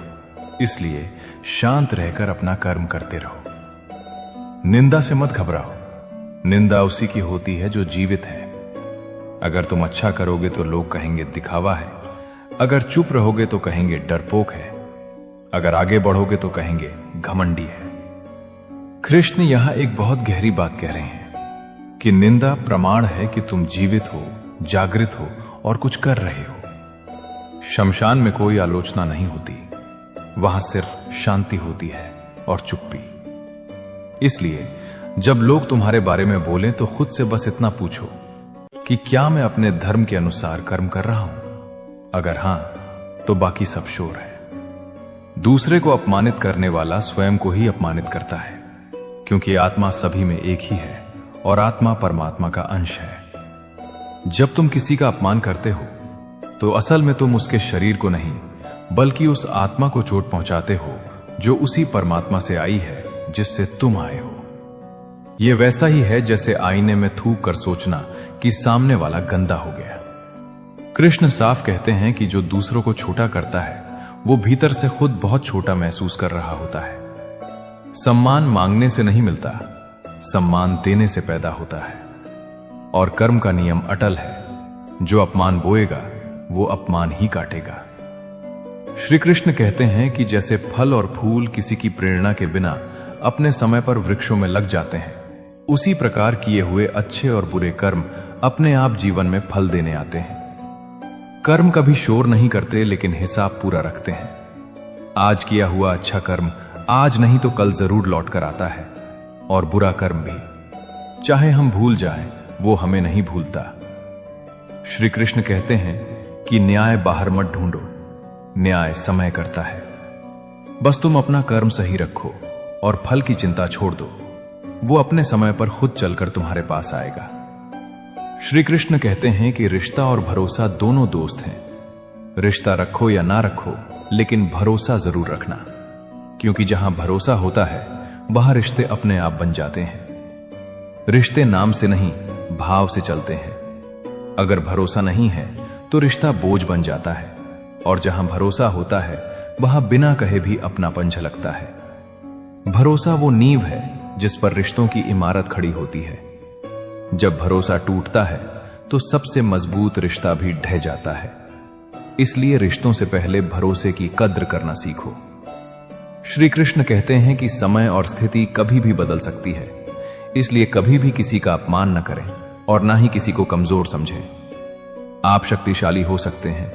इसलिए शांत रहकर अपना कर्म करते रहो। निंदा से मत घबराओ, निंदा उसी की होती है जो जीवित है। अगर तुम अच्छा करोगे तो लोग कहेंगे दिखावा है, अगर चुप रहोगे तो कहेंगे डरपोक है, अगर आगे बढ़ोगे तो कहेंगे घमंडी है। कृष्ण यहां एक बहुत गहरी बात कह रहे हैं कि निंदा प्रमाण है कि तुम जीवित हो, जागृत हो और कुछ कर रहे हो। शमशान में कोई आलोचना नहीं होती, वहां सिर्फ शांति होती है और चुप्पी। इसलिए जब लोग तुम्हारे बारे में बोलें तो खुद से बस इतना पूछो कि क्या मैं अपने धर्म के अनुसार कर्म कर रहा हूं। अगर हां, तो बाकी सब शोर है। दूसरे को अपमानित करने वाला स्वयं को ही अपमानित करता है, क्योंकि आत्मा सभी में एक ही है और आत्मा परमात्मा का अंश है। जब तुम किसी का अपमान करते हो, तो असल में तुम उसके शरीर को नहीं, बल्कि उस आत्मा को चोट पहुंचाते हो जो उसी परमात्मा से आई है जिससे तुम आए हो। यह वैसा ही है जैसे आईने में थूक कर सोचना कि सामने वाला गंदा हो गया। कृष्ण साफ कहते हैं कि जो दूसरों को छोटा करता है, वो भीतर से खुद बहुत छोटा महसूस कर रहा होता है। सम्मान मांगने से नहीं मिलता, सम्मान देने से पैदा होता है। और कर्म का नियम अटल है, जो अपमान बोएगा वो अपमान ही काटेगा। श्री कृष्ण कहते हैं कि जैसे फल और फूल किसी की प्रेरणा के बिना अपने समय पर वृक्षों में लग जाते हैं, उसी प्रकार किए हुए अच्छे और बुरे कर्म अपने आप जीवन में फल देने आते हैं। कर्म कभी शोर नहीं करते, लेकिन हिसाब पूरा रखते हैं। आज किया हुआ अच्छा कर्म आज नहीं तो कल जरूर लौट कर आता है, और बुरा कर्म भी, चाहे हम भूल जाएं, वो हमें नहीं भूलता। श्री कृष्ण कहते हैं कि न्याय बाहर मत ढूंढो, न्याय समय करता है। बस तुम अपना कर्म सही रखो और फल की चिंता छोड़ दो, वो अपने समय पर खुद चलकर तुम्हारे पास आएगा। श्री कृष्ण कहते हैं कि रिश्ता और भरोसा दोनों दोस्त हैं। रिश्ता रखो या ना रखो, लेकिन भरोसा जरूर रखना, क्योंकि जहां भरोसा होता है वहां रिश्ते अपने आप बन जाते हैं। रिश्ते नाम से नहीं, भाव से चलते हैं। अगर भरोसा नहीं है तो रिश्ता बोझ बन जाता है, और जहां भरोसा होता है वहां बिना कहे भी अपनापन झलकता है। भरोसा वो नींव है जिस पर रिश्तों की इमारत खड़ी होती है। जब भरोसा टूटता है तो सबसे मजबूत रिश्ता भी ढह जाता है। इसलिए रिश्तों से पहले भरोसे की कद्र करना सीखो। श्री कृष्ण कहते हैं कि समय और स्थिति कभी भी बदल सकती है, इसलिए कभी भी किसी का अपमान न करें और ना ही किसी को कमजोर समझें। आप शक्तिशाली हो सकते हैं,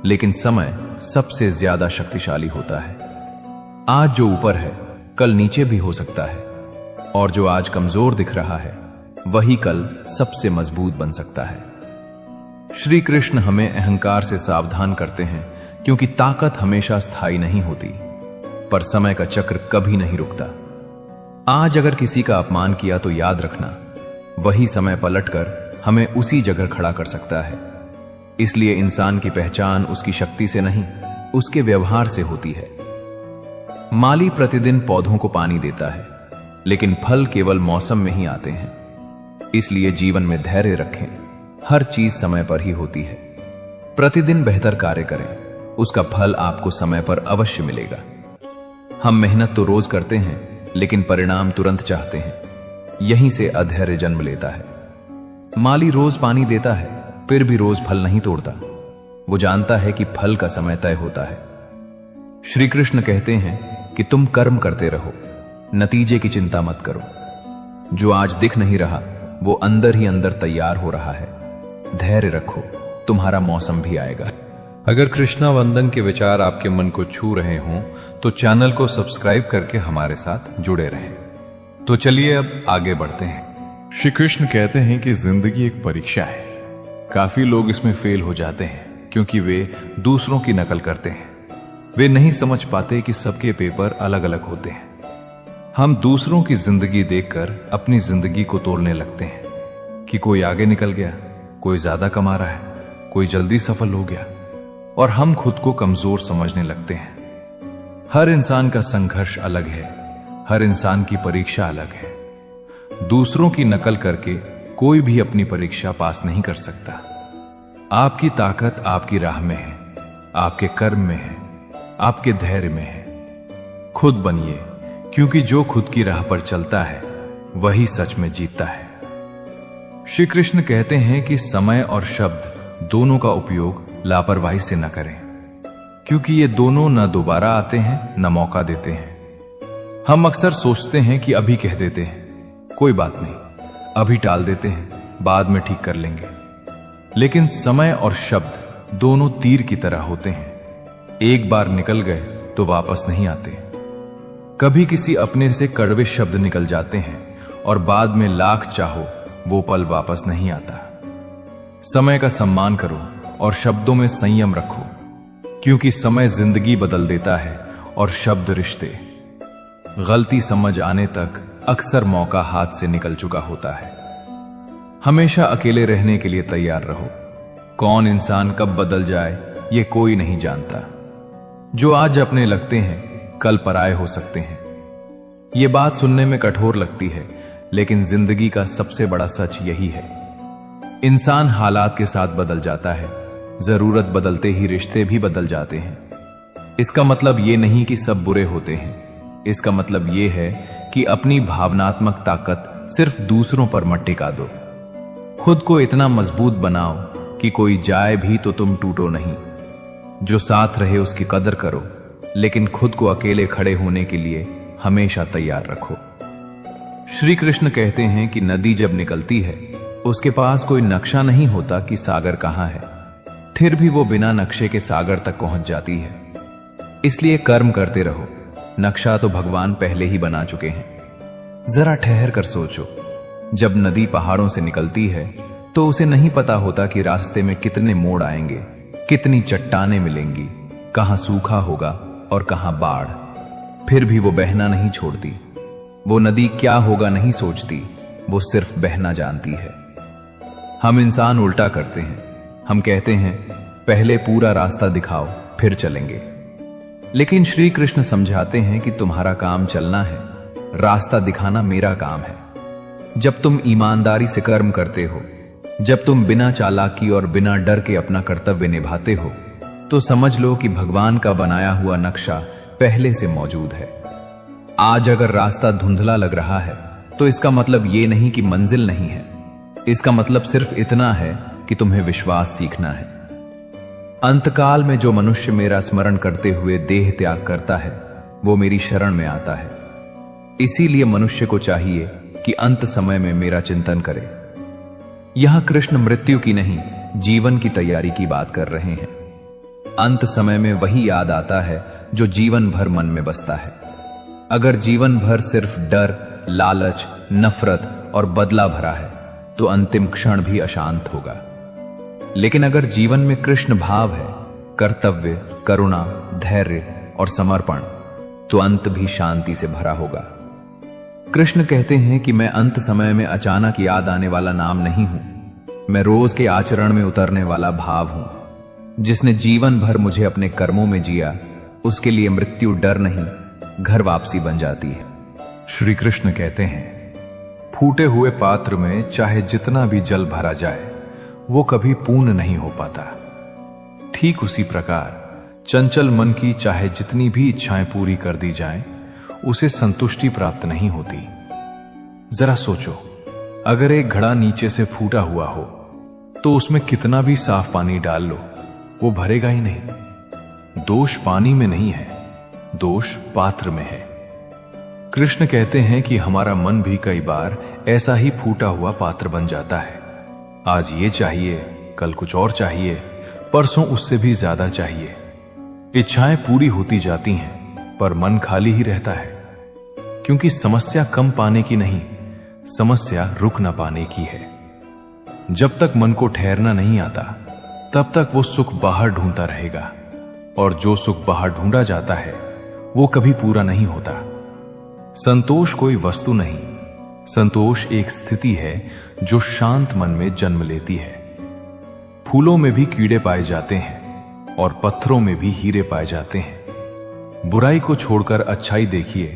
लेकिन समय सबसे ज्यादा शक्तिशाली होता है। आज जो ऊपर है कल नीचे भी हो सकता है, और जो आज कमजोर दिख रहा है वही कल सबसे मजबूत बन सकता है। श्री कृष्ण हमें अहंकार से सावधान करते हैं, क्योंकि ताकत हमेशा स्थायी नहीं होती, पर समय का चक्र कभी नहीं रुकता। आज अगर किसी का अपमान किया तो याद रखना, वही समय पलटकर हमें उसी जगह खड़ा कर सकता है। इसलिए इंसान की पहचान उसकी शक्ति से नहीं, उसके व्यवहार से होती है। माली प्रतिदिन पौधों को पानी देता है, लेकिन फल केवल मौसम में ही आते हैं। इसलिए जीवन में धैर्य रखें, हर चीज समय पर ही होती है। प्रतिदिन बेहतर कार्य करें, उसका फल आपको समय पर अवश्य मिलेगा। हम मेहनत तो रोज करते हैं, लेकिन परिणाम तुरंत चाहते हैं। यहीं से अधैर्य जन्म लेता है। माली रोज पानी देता है, फिर भी रोज फल नहीं तोड़ता। वो जानता है कि फल का समय तय होता है। श्री कृष्ण कहते हैं कि तुम कर्म करते रहो, नतीजे की चिंता मत करो। जो आज दिख नहीं रहा वो अंदर ही अंदर तैयार हो रहा है। धैर्य रखो, तुम्हारा मौसम भी आएगा। अगर कृष्णा वंदन के विचार आपके मन को छू रहे हों तो चैनल को सब्सक्राइब करके हमारे साथ जुड़े रहें। तो चलिए अब आगे बढ़ते हैं। श्री कृष्ण कहते हैं कि जिंदगी एक परीक्षा है। काफी लोग इसमें फेल हो जाते हैं, क्योंकि वे दूसरों की नकल करते हैं। वे नहीं समझ पाते कि सबके पेपर अलग अलग होते हैं। हम दूसरों की जिंदगी देखकर अपनी जिंदगी को तोड़ने लगते हैं कि कोई आगे निकल गया, कोई ज्यादा कमा रहा है, कोई जल्दी सफल हो गया, और हम खुद को कमजोर समझने लगते हैं। हर इंसान का संघर्ष अलग है, हर इंसान की परीक्षा अलग है। दूसरों की नकल करके कोई भी अपनी परीक्षा पास नहीं कर सकता। आपकी ताकत आपकी राह में है, आपके कर्म में है, आपके धैर्य में है। खुद बनिए, क्योंकि जो खुद की राह पर चलता है वही सच में जीतता है। श्री कृष्ण कहते हैं कि समय और शब्द दोनों का उपयोग लापरवाही से न करें, क्योंकि ये दोनों न दोबारा आते हैं न मौका देते हैं। हम अक्सर सोचते हैं कि अभी कह देते हैं, कोई बात नहीं, अभी टाल देते हैं, बाद में ठीक कर लेंगे। लेकिन समय और शब्द दोनों तीर की तरह होते हैं। एक बार निकल गए तो वापस नहीं आते। कभी किसी अपने से कड़वे शब्द निकल जाते हैं और बाद में लाख चाहो वो पल वापस नहीं आता। समय का सम्मान करो और शब्दों में संयम रखो, क्योंकि समय जिंदगी बदल देता है और शब्द रिश्ते। गलती समझ आने तक अक्सर मौका हाथ से निकल चुका होता है। हमेशा अकेले रहने के लिए तैयार रहो। कौन इंसान कब बदल जाए ये कोई नहीं जानता। जो आज अपने लगते हैं कल पराये हो सकते हैं। ये बात सुनने में कठोर लगती है, लेकिन जिंदगी का सबसे बड़ा सच यही है। इंसान हालात के साथ बदल जाता है, जरूरत बदलते ही रिश्ते भी बदल जाते हैं। इसका मतलब ये नहीं कि सब बुरे होते हैं। इसका मतलब ये है कि अपनी भावनात्मक ताकत सिर्फ दूसरों पर मत टिका दो। खुद को इतना मजबूत बनाओ कि कोई जाए भी तो तुम टूटो नहीं। जो साथ रहे उसकी कदर करो, लेकिन खुद को अकेले खड़े होने के लिए हमेशा तैयार रखो। श्री कृष्ण कहते हैं कि नदी जब निकलती है उसके पास कोई नक्शा नहीं होता कि सागर कहां है, फिर भी वो बिना नक्शे के सागर तक पहुंच जाती है। इसलिए कर्म करते रहो, नक्शा तो भगवान पहले ही बना चुके हैं। जरा ठहर कर सोचो, जब नदी पहाड़ों से निकलती है तो उसे नहीं पता होता कि रास्ते में कितने मोड़ आएंगे, कितनी चट्टानें मिलेंगी, कहां सूखा होगा और कहां बाढ़। फिर भी वो बहना नहीं छोड़ती। वो नदी क्या होगा नहीं सोचती, वो सिर्फ बहना जानती है। हम इंसान उल्टा करते हैं। हम कहते हैं पहले पूरा रास्ता दिखाओ फिर चलेंगे, लेकिन श्री कृष्ण समझाते हैं कि तुम्हारा काम चलना है, रास्ता दिखाना मेरा काम है। जब तुम ईमानदारी से कर्म करते हो, जब तुम बिना चालाकी और बिना डर के अपना कर्तव्य निभाते हो, तो समझ लो कि भगवान का बनाया हुआ नक्शा पहले से मौजूद है। आज अगर रास्ता धुंधला लग रहा है तो इसका मतलब ये नहीं कि मंजिल नहीं है। इसका मतलब सिर्फ इतना है कि तुम्हें विश्वास सीखना है। अंतकाल में जो मनुष्य मेरा स्मरण करते हुए देह त्याग करता है वो मेरी शरण में आता है। इसीलिए मनुष्य को चाहिए कि अंत समय में मेरा चिंतन करे। यहां कृष्ण मृत्यु की नहीं, जीवन की तैयारी की बात कर रहे हैं। अंत समय में वही याद आता है जो जीवन भर मन में बसता है। अगर जीवन भर सिर्फ डर, लालच, नफरत और बदला भरा है तो अंतिम क्षण भी अशांत होगा। लेकिन अगर जीवन में कृष्ण भाव है, कर्तव्य, करुणा, धैर्य और समर्पण, तो अंत भी शांति से भरा होगा। कृष्ण कहते हैं कि मैं अंत समय में अचानक याद आने वाला नाम नहीं हूं, मैं रोज के आचरण में उतरने वाला भाव हूं। जिसने जीवन भर मुझे अपने कर्मों में जिया, उसके लिए मृत्यु डर नहीं, घर वापसी बन जाती है। श्री कृष्ण कहते हैं, फूटे हुए पात्र में चाहे जितना भी जल भरा जाए वो कभी पूर्ण नहीं हो पाता। ठीक उसी प्रकार चंचल मन की चाहे जितनी भी इच्छाएं पूरी कर दी जाएं, उसे संतुष्टि प्राप्त नहीं होती। जरा सोचो, अगर एक घड़ा नीचे से फूटा हुआ हो तो उसमें कितना भी साफ पानी डाल लो, वो भरेगा ही नहीं। दोष पानी में नहीं है, दोष पात्र में है। कृष्ण कहते हैं कि हमारा मन भी कई बार ऐसा ही फूटा हुआ पात्र बन जाता है। आज ये चाहिए, कल कुछ और चाहिए, परसों उससे भी ज्यादा चाहिए। इच्छाएं पूरी होती जाती हैं पर मन खाली ही रहता है, क्योंकि समस्या कम पाने की नहीं, समस्या रुक न पाने की है। जब तक मन को ठहरना नहीं आता तब तक वो सुख बाहर ढूंढता रहेगा, और जो सुख बाहर ढूंढा जाता है वो कभी पूरा नहीं होता। संतोष कोई वस्तु नहीं, संतोष एक स्थिति है जो शांत मन में जन्म लेती है। फूलों में भी कीड़े पाए जाते हैं और पत्थरों में भी हीरे पाए जाते हैं। बुराई को छोड़कर अच्छाई देखिए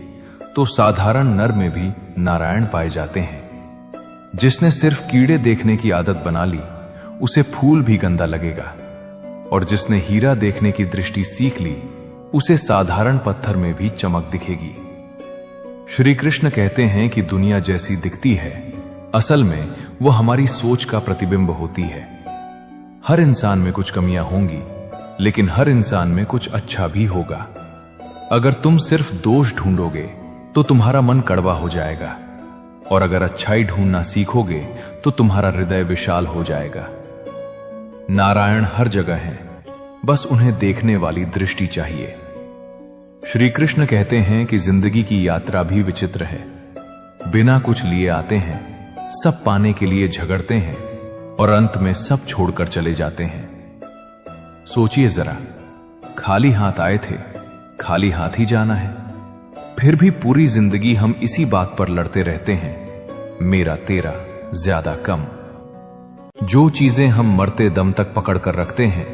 तो साधारण नर में भी नारायण पाए जाते हैं। जिसने सिर्फ कीड़े देखने की आदत बना ली, उसे फूल भी गंदा लगेगा, और जिसने हीरा देखने की दृष्टि सीख ली, उसे साधारण पत्थर में भी चमक दिखेगी। श्री कृष्ण कहते हैं कि दुनिया जैसी दिखती है, असल में वो हमारी सोच का प्रतिबिंब होती है। हर इंसान में कुछ कमियां होंगी, लेकिन हर इंसान में कुछ अच्छा भी होगा। अगर तुम सिर्फ दोष ढूंढोगे तो तुम्हारा मन कड़वा हो जाएगा, और अगर अच्छाई ढूंढना सीखोगे तो तुम्हारा हृदय विशाल हो जाएगा। नारायण हर जगह हैं, बस उन्हें देखने वाली दृष्टि चाहिए। श्री कृष्ण कहते हैं कि जिंदगी की यात्रा भी विचित्र है। बिना कुछ लिए आते हैं, सब पाने के लिए झगड़ते हैं, और अंत में सब छोड़कर चले जाते हैं। सोचिए जरा, खाली हाथ आए थे, खाली हाथ ही जाना है। फिर भी पूरी जिंदगी हम इसी बात पर लड़ते रहते हैं, मेरा तेरा, ज्यादा कम। जो चीजें हम मरते दम तक पकड़ कर रखते हैं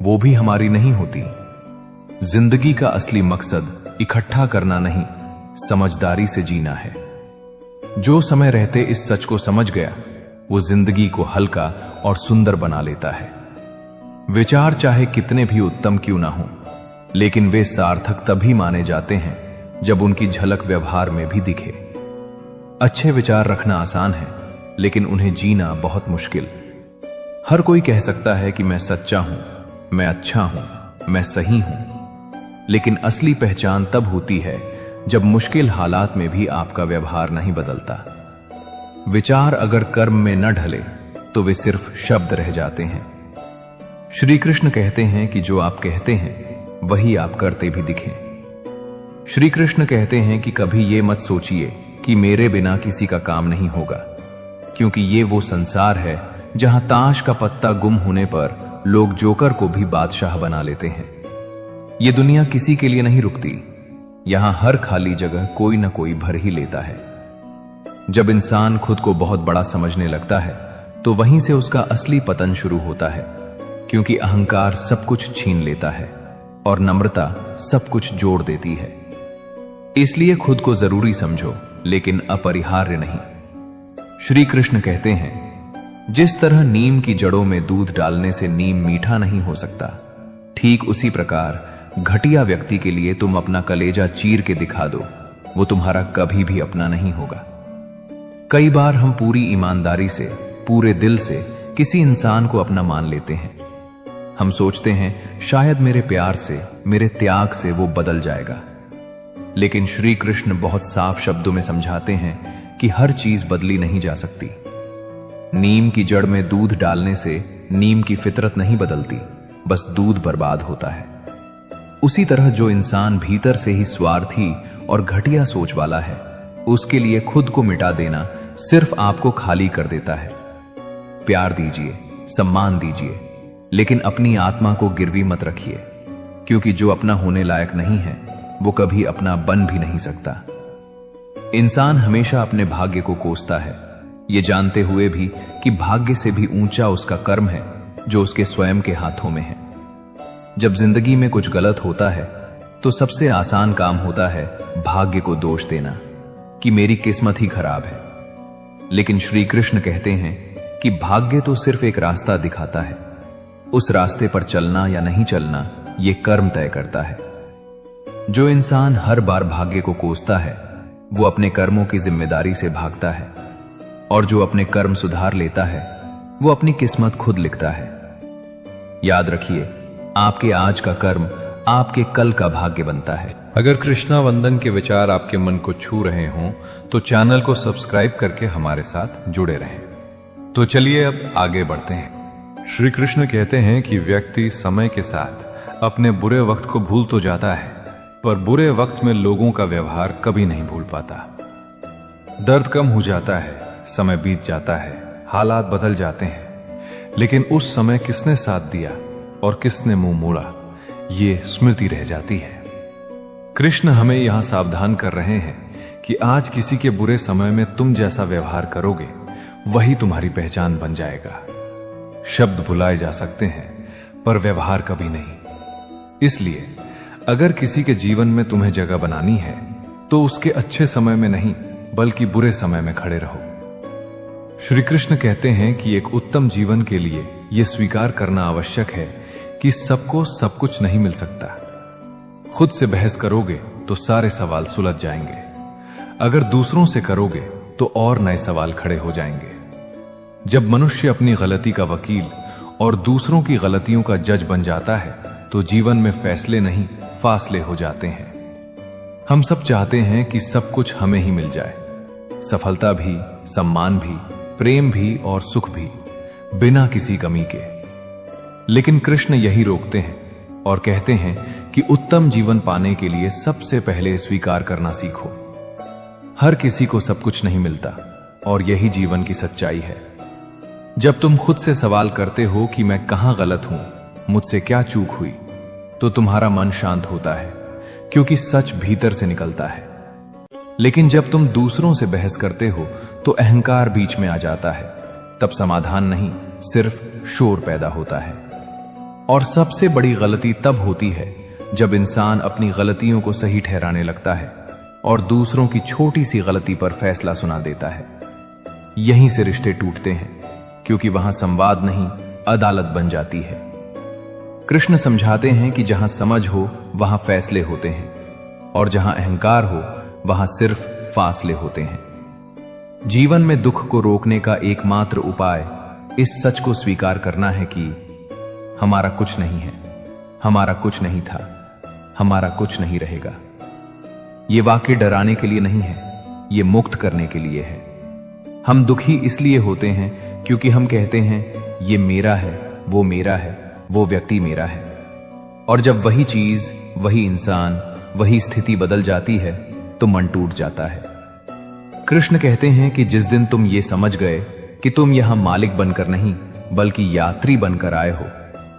वो भी हमारी नहीं होती। जिंदगी का असली मकसद इकट्ठा करना नहीं, समझदारी से जीना है। जो समय रहते इस सच को समझ गया, वो जिंदगी को हल्का और सुंदर बना लेता है। विचार चाहे कितने भी उत्तम क्यों ना हो, लेकिन वे सार्थक तभी माने जाते हैं जब उनकी झलक व्यवहार में भी दिखे। अच्छे विचार रखना आसान है, लेकिन उन्हें जीना बहुत मुश्किल। हर कोई कह सकता है कि मैं सच्चा हूं, मैं अच्छा हूं, मैं सही हूं, लेकिन असली पहचान तब होती है जब मुश्किल हालात में भी आपका व्यवहार नहीं बदलता। विचार अगर कर्म में न ढले तो वे सिर्फ शब्द रह जाते हैं। श्री कृष्ण कहते हैं कि जो आप कहते हैं वही आप करते भी दिखें। श्री कृष्ण कहते हैं कि कभी ये मत सोचिए कि मेरे बिना किसी का काम नहीं होगा, क्योंकि ये वो संसार है जहां ताश का पत्ता गुम होने पर लोग जोकर को भी बादशाह बना लेते हैं। ये दुनिया किसी के लिए नहीं रुकती, यहां हर खाली जगह कोई ना कोई भर ही लेता है। जब इंसान खुद को बहुत बड़ा समझने लगता है तो वहीं से उसका असली पतन शुरू होता है, क्योंकि अहंकार सब कुछ छीन लेता है और नम्रता सब कुछ जोड़ देती है। इसलिए खुद को जरूरी समझो, लेकिन अपरिहार्य नहीं। श्री कृष्ण कहते हैं, जिस तरह नीम की जड़ों में दूध डालने से नीम मीठा नहीं हो सकता, ठीक उसी प्रकार घटिया व्यक्ति के लिए तुम अपना कलेजा चीर के दिखा दो, वो तुम्हारा कभी भी अपना नहीं होगा। कई बार हम पूरी ईमानदारी से, पूरे दिल से किसी इंसान को अपना मान लेते हैं। हम सोचते हैं शायद मेरे प्यार से, मेरे त्याग से वो बदल जाएगा। लेकिन श्री कृष्ण बहुत साफ शब्दों में समझाते हैं कि हर चीज बदली नहीं जा सकती। नीम की जड़ में दूध डालने से नीम की फितरत नहीं बदलती, बस दूध बर्बाद होता है। उसी तरह जो इंसान भीतर से ही स्वार्थी और घटिया सोच वाला है, उसके लिए खुद को मिटा देना सिर्फ आपको खाली कर देता है। प्यार दीजिए, सम्मान दीजिए, लेकिन अपनी आत्मा को गिरवी मत रखिए, क्योंकि जो अपना होने लायक नहीं है वो कभी अपना बन भी नहीं सकता। इंसान हमेशा अपने भाग्य को कोसता है, ये जानते हुए भी कि भाग्य से भी ऊंचा उसका कर्म है जो उसके स्वयं के हाथों में है। जब जिंदगी में कुछ गलत होता है तो सबसे आसान काम होता है भाग्य को दोष देना कि मेरी किस्मत ही खराब है। लेकिन श्री कृष्ण कहते हैं कि भाग्य तो सिर्फ एक रास्ता दिखाता है, उस रास्ते पर चलना या नहीं चलना ये कर्म तय करता है। जो इंसान हर बार भाग्य को कोसता है वो अपने कर्मों की जिम्मेदारी से भागता है, और जो अपने कर्म सुधार लेता है वो अपनी किस्मत खुद लिखता है। याद रखिए, आपके आज का कर्म आपके कल का भाग्य बनता है। अगर कृष्णा वंदन के विचार आपके मन को छू रहे हों तो चैनल को सब्सक्राइब करके हमारे साथ जुड़े रहें। तो चलिए अब आगे बढ़ते हैं। श्री कृष्ण कहते हैं कि व्यक्ति समय के साथ अपने बुरे वक्त को भूल तो जाता है, पर बुरे वक्त में लोगों का व्यवहार कभी नहीं भूल पाता। दर्द कम हो जाता है, समय बीत जाता है, हालात बदल जाते हैं, लेकिन उस समय किसने साथ दिया और किसने मुंह मोड़ा, ये स्मृति रह जाती है। कृष्ण हमें यहां सावधान कर रहे हैं कि आज किसी के बुरे समय में तुम जैसा व्यवहार करोगे वही तुम्हारी पहचान बन जाएगा। शब्द भुलाए जा सकते हैं पर व्यवहार कभी नहीं। इसलिए अगर किसी के जीवन में तुम्हें जगह बनानी है तो उसके अच्छे समय में नहीं बल्कि बुरे समय में खड़े रहो। श्री कृष्ण कहते हैं कि एक उत्तम जीवन के लिए यह स्वीकार करना आवश्यक है कि सबको सब कुछ नहीं मिल सकता। खुद से बहस करोगे तो सारे सवाल सुलझ जाएंगे, अगर दूसरों से करोगे तो और नए सवाल खड़े हो जाएंगे। जब मनुष्य अपनी गलती का वकील और दूसरों की गलतियों का जज बन जाता है तो जीवन में फैसले नहीं फासले हो जाते हैं। हम सब चाहते हैं कि सब कुछ हमें ही मिल जाए, सफलता भी, सम्मान भी, प्रेम भी और सुख भी, बिना किसी कमी के। लेकिन कृष्ण यही रोकते हैं और कहते हैं कि उत्तम जीवन पाने के लिए सबसे पहले स्वीकार करना सीखो। हर किसी को सब कुछ नहीं मिलता और यही जीवन की सच्चाई है। जब तुम खुद से सवाल करते हो कि मैं कहां गलत हूं, मुझसे क्या चूक हुई, तो तुम्हारा मन शांत होता है, क्योंकि सच भीतर से निकलता है। लेकिन जब तुम दूसरों से बहस करते हो तो अहंकार बीच में आ जाता है, तब समाधान नहीं सिर्फ शोर पैदा होता है। और सबसे बड़ी गलती तब होती है जब इंसान अपनी गलतियों को सही ठहराने लगता है और दूसरों की छोटी सी गलती पर फैसला सुना देता है। यहीं से रिश्ते टूटते हैं, क्योंकि वहां संवाद नहीं अदालत बन जाती है। कृष्ण समझाते हैं कि जहां समझ हो वहां फैसले होते हैं, और जहां अहंकार हो वहां सिर्फ फासले होते हैं। जीवन में दुख को रोकने का एकमात्र उपाय इस सच को स्वीकार करना है कि हमारा कुछ नहीं है, हमारा कुछ नहीं था, हमारा कुछ नहीं रहेगा। ये वाक्य डराने के लिए नहीं है, ये मुक्त करने के लिए है। हम दुखी इसलिए होते हैं क्योंकि हम कहते हैं ये मेरा है, वो मेरा है, वो व्यक्ति मेरा है। और जब वही चीज, वही इंसान, वही स्थिति बदल जाती है तो मन टूट जाता है। कृष्ण कहते हैं कि जिस दिन तुम ये समझ गए कि तुम यहां मालिक बनकर नहीं बल्कि यात्री बनकर आए हो,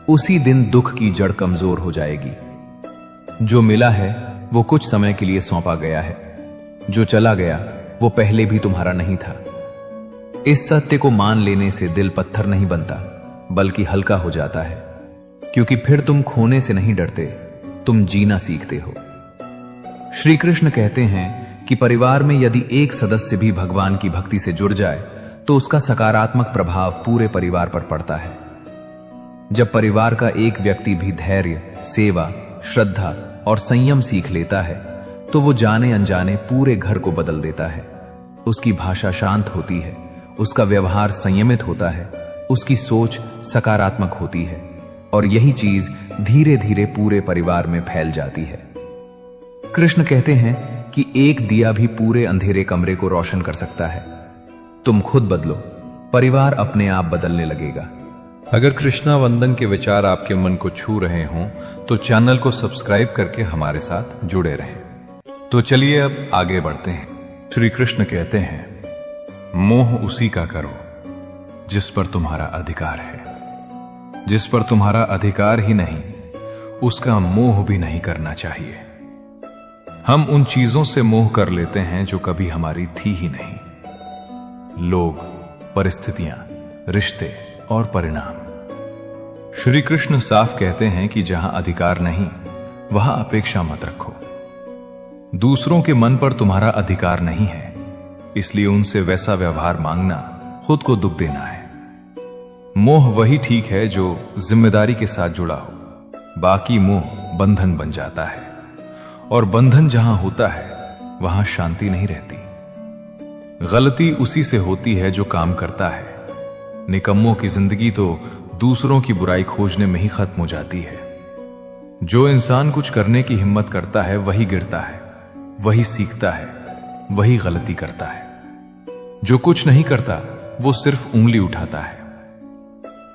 उसी दिन दुख की जड़ कमजोर हो जाएगी। जो मिला है वो कुछ समय के लिए सौंपा गया है, जो चला गया वो पहले भी तुम्हारा नहीं था। इस सत्य को मान लेने से दिल पत्थर नहीं बनता बल्कि हल्का हो जाता है, क्योंकि फिर तुम खोने से नहीं डरते, तुम जीना सीखते हो। श्री कृष्ण कहते हैं कि परिवार में यदि एक सदस्य भी भगवान की भक्ति से जुड़ जाए तो उसका सकारात्मक प्रभाव पूरे परिवार पर पड़ता है। जब परिवार का एक व्यक्ति भी धैर्य, सेवा, श्रद्धा और संयम सीख लेता है तो वो जाने अनजाने पूरे घर को बदल देता है। उसकी भाषा शांत होती है, उसका व्यवहार संयमित होता है, उसकी सोच सकारात्मक होती है और यही चीज धीरे धीरे पूरे परिवार में फैल जाती है। कृष्ण कहते हैं कि एक दिया भी पूरे अंधेरे कमरे को रोशन कर सकता है। तुम खुद बदलो, परिवार अपने आप बदलने लगेगा। अगर कृष्णा वंदन के विचार आपके मन को छू रहे हों तो चैनल को सब्सक्राइब करके हमारे साथ जुड़े रहें। तो चलिए अब आगे बढ़ते हैं। श्री कृष्ण कहते हैं, मोह उसी का करो जिस पर तुम्हारा अधिकार है। जिस पर तुम्हारा अधिकार ही नहीं, उसका मोह भी नहीं करना चाहिए। हम उन चीजों से मोह कर लेते हैं जो कभी हमारी थी ही नहीं। लोग, परिस्थितियां, रिश्ते और परिणाम। श्री कृष्ण साफ कहते हैं कि जहां अधिकार नहीं, वहां अपेक्षा मत रखो। दूसरों के मन पर तुम्हारा अधिकार नहीं है, इसलिए उनसे वैसा व्यवहार मांगना खुद को दुख देना है। मोह वही ठीक है जो जिम्मेदारी के साथ जुड़ा हो। बाकी मोह बंधन बन जाता है, और बंधन जहां होता है वहां शांति नहीं रहती। गलती उसी से होती है जो काम करता है। निकम्मों की जिंदगी तो दूसरों की बुराई खोजने में ही खत्म हो जाती है। जो इंसान कुछ करने की हिम्मत करता है वही गिरता है, वही सीखता है, वही गलती करता है। जो कुछ नहीं करता वो सिर्फ उंगली उठाता है।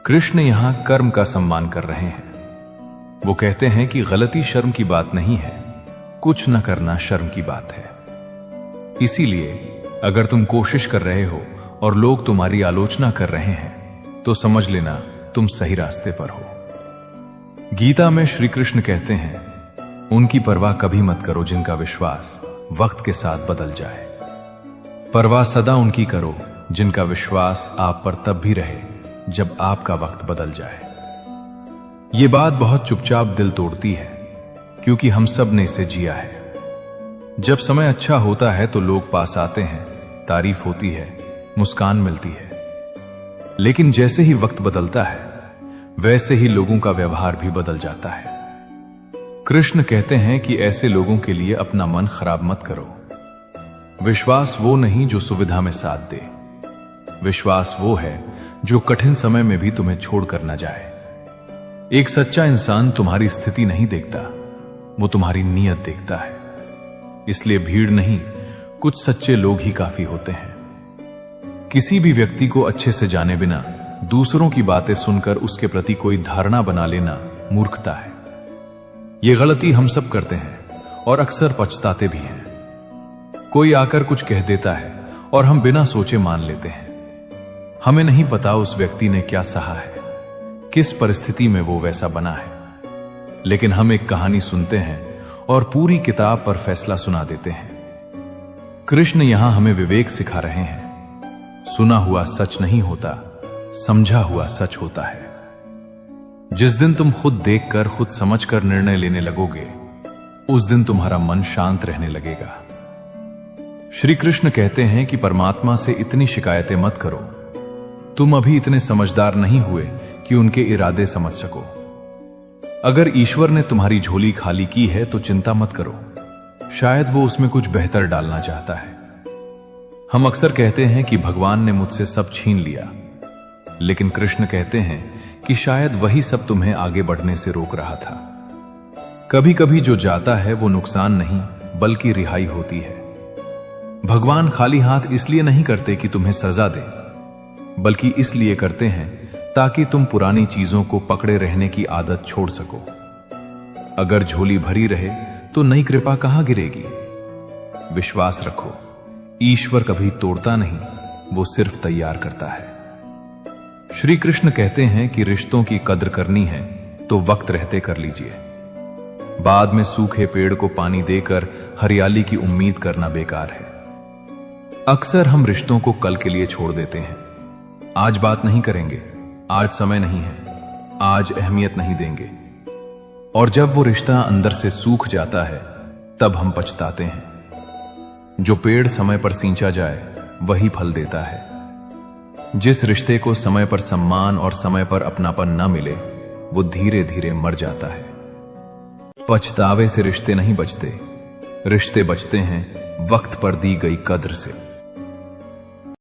कृष्ण यहां कर्म का सम्मान कर रहे हैं। वो कहते हैं कि गलती शर्म की बात नहीं है, कुछ न करना शर्म की बात है। इसीलिए अगर तुम कोशिश कर रहे हो और लोग तुम्हारी आलोचना कर रहे हैं तो समझ लेना तुम सही रास्ते पर हो। गीता में श्री कृष्ण कहते हैं, उनकी परवाह कभी मत करो जिनका विश्वास वक्त के साथ बदल जाए। परवाह सदा उनकी करो जिनका विश्वास आप पर तब भी रहे जब आपका वक्त बदल जाए। यह बात बहुत चुपचाप दिल तोड़ती है, क्योंकि हम सब ने इसे जिया है। जब समय अच्छा होता है तो लोग पास आते हैं, तारीफ होती है, मुस्कान मिलती है। लेकिन जैसे ही वक्त बदलता है वैसे ही लोगों का व्यवहार भी बदल जाता है। कृष्ण कहते हैं कि ऐसे लोगों के लिए अपना मन खराब मत करो। विश्वास वो नहीं जो सुविधा में साथ दे। विश्वास वो है जो कठिन समय में भी तुम्हें छोड़कर न जाए। एक सच्चा इंसान तुम्हारी स्थिति नहीं देखता, वो तुम्हारी नीयत देखता है। इसलिए भीड़ नहीं, कुछ सच्चे लोग ही काफी होते हैं। किसी भी व्यक्ति को अच्छे से जाने बिना दूसरों की बातें सुनकर उसके प्रति कोई धारणा बना लेना मूर्खता है। यह गलती हम सब करते हैं और अक्सर पछताते भी हैं। कोई आकर कुछ कह देता है और हम बिना सोचे मान लेते हैं। हमें नहीं पता उस व्यक्ति ने क्या सहा है, किस परिस्थिति में वो वैसा बना है। लेकिन हम एक कहानी सुनते हैं और पूरी किताब पर फैसला सुना देते हैं। कृष्ण यहां हमें विवेक सिखा रहे हैं। सुना हुआ सच नहीं होता, समझा हुआ सच होता है। जिस दिन तुम खुद देखकर, खुद समझकर निर्णय लेने लगोगे, उस दिन तुम्हारा मन शांत रहने लगेगा। श्री कृष्ण कहते हैं कि परमात्मा से इतनी शिकायतें मत करो। तुम अभी इतने समझदार नहीं हुए कि उनके इरादे समझ सको। अगर ईश्वर ने तुम्हारी झोली खाली की है तो चिंता मत करो, शायद वो उसमें कुछ बेहतर डालना चाहता है। हम अक्सर कहते हैं कि भगवान ने मुझसे सब छीन लिया, लेकिन कृष्ण कहते हैं कि शायद वही सब तुम्हें आगे बढ़ने से रोक रहा था। कभी कभी जो जाता है वो नुकसान नहीं बल्कि रिहाई होती है। भगवान खाली हाथ इसलिए नहीं करते कि तुम्हें सजा दे, बल्कि इसलिए करते हैं ताकि तुम पुरानी चीजों को पकड़े रहने की आदत छोड़ सको। अगर झोली भरी रहे तो नई कृपा कहां गिरेगी। विश्वास रखो, ईश्वर कभी तोड़ता नहीं, वो सिर्फ तैयार करता है। श्री कृष्ण कहते हैं कि रिश्तों की कद्र करनी है तो वक्त रहते कर लीजिए। बाद में सूखे पेड़ को पानी देकर हरियाली की उम्मीद करना बेकार है। अक्सर हम रिश्तों को कल के लिए छोड़ देते हैं। आज बात नहीं करेंगे, आज समय नहीं है, आज अहमियत नहीं देंगे। और जब वो रिश्ता अंदर से सूख जाता है तब हम पछताते हैं। जो पेड़ समय पर सींचा जाए वही फल देता है। जिस रिश्ते को समय पर सम्मान और समय पर अपनापन न मिले वो धीरे धीरे मर जाता है। पछतावे से रिश्ते नहीं बचते, रिश्ते बचते हैं वक्त पर दी गई कद्र से।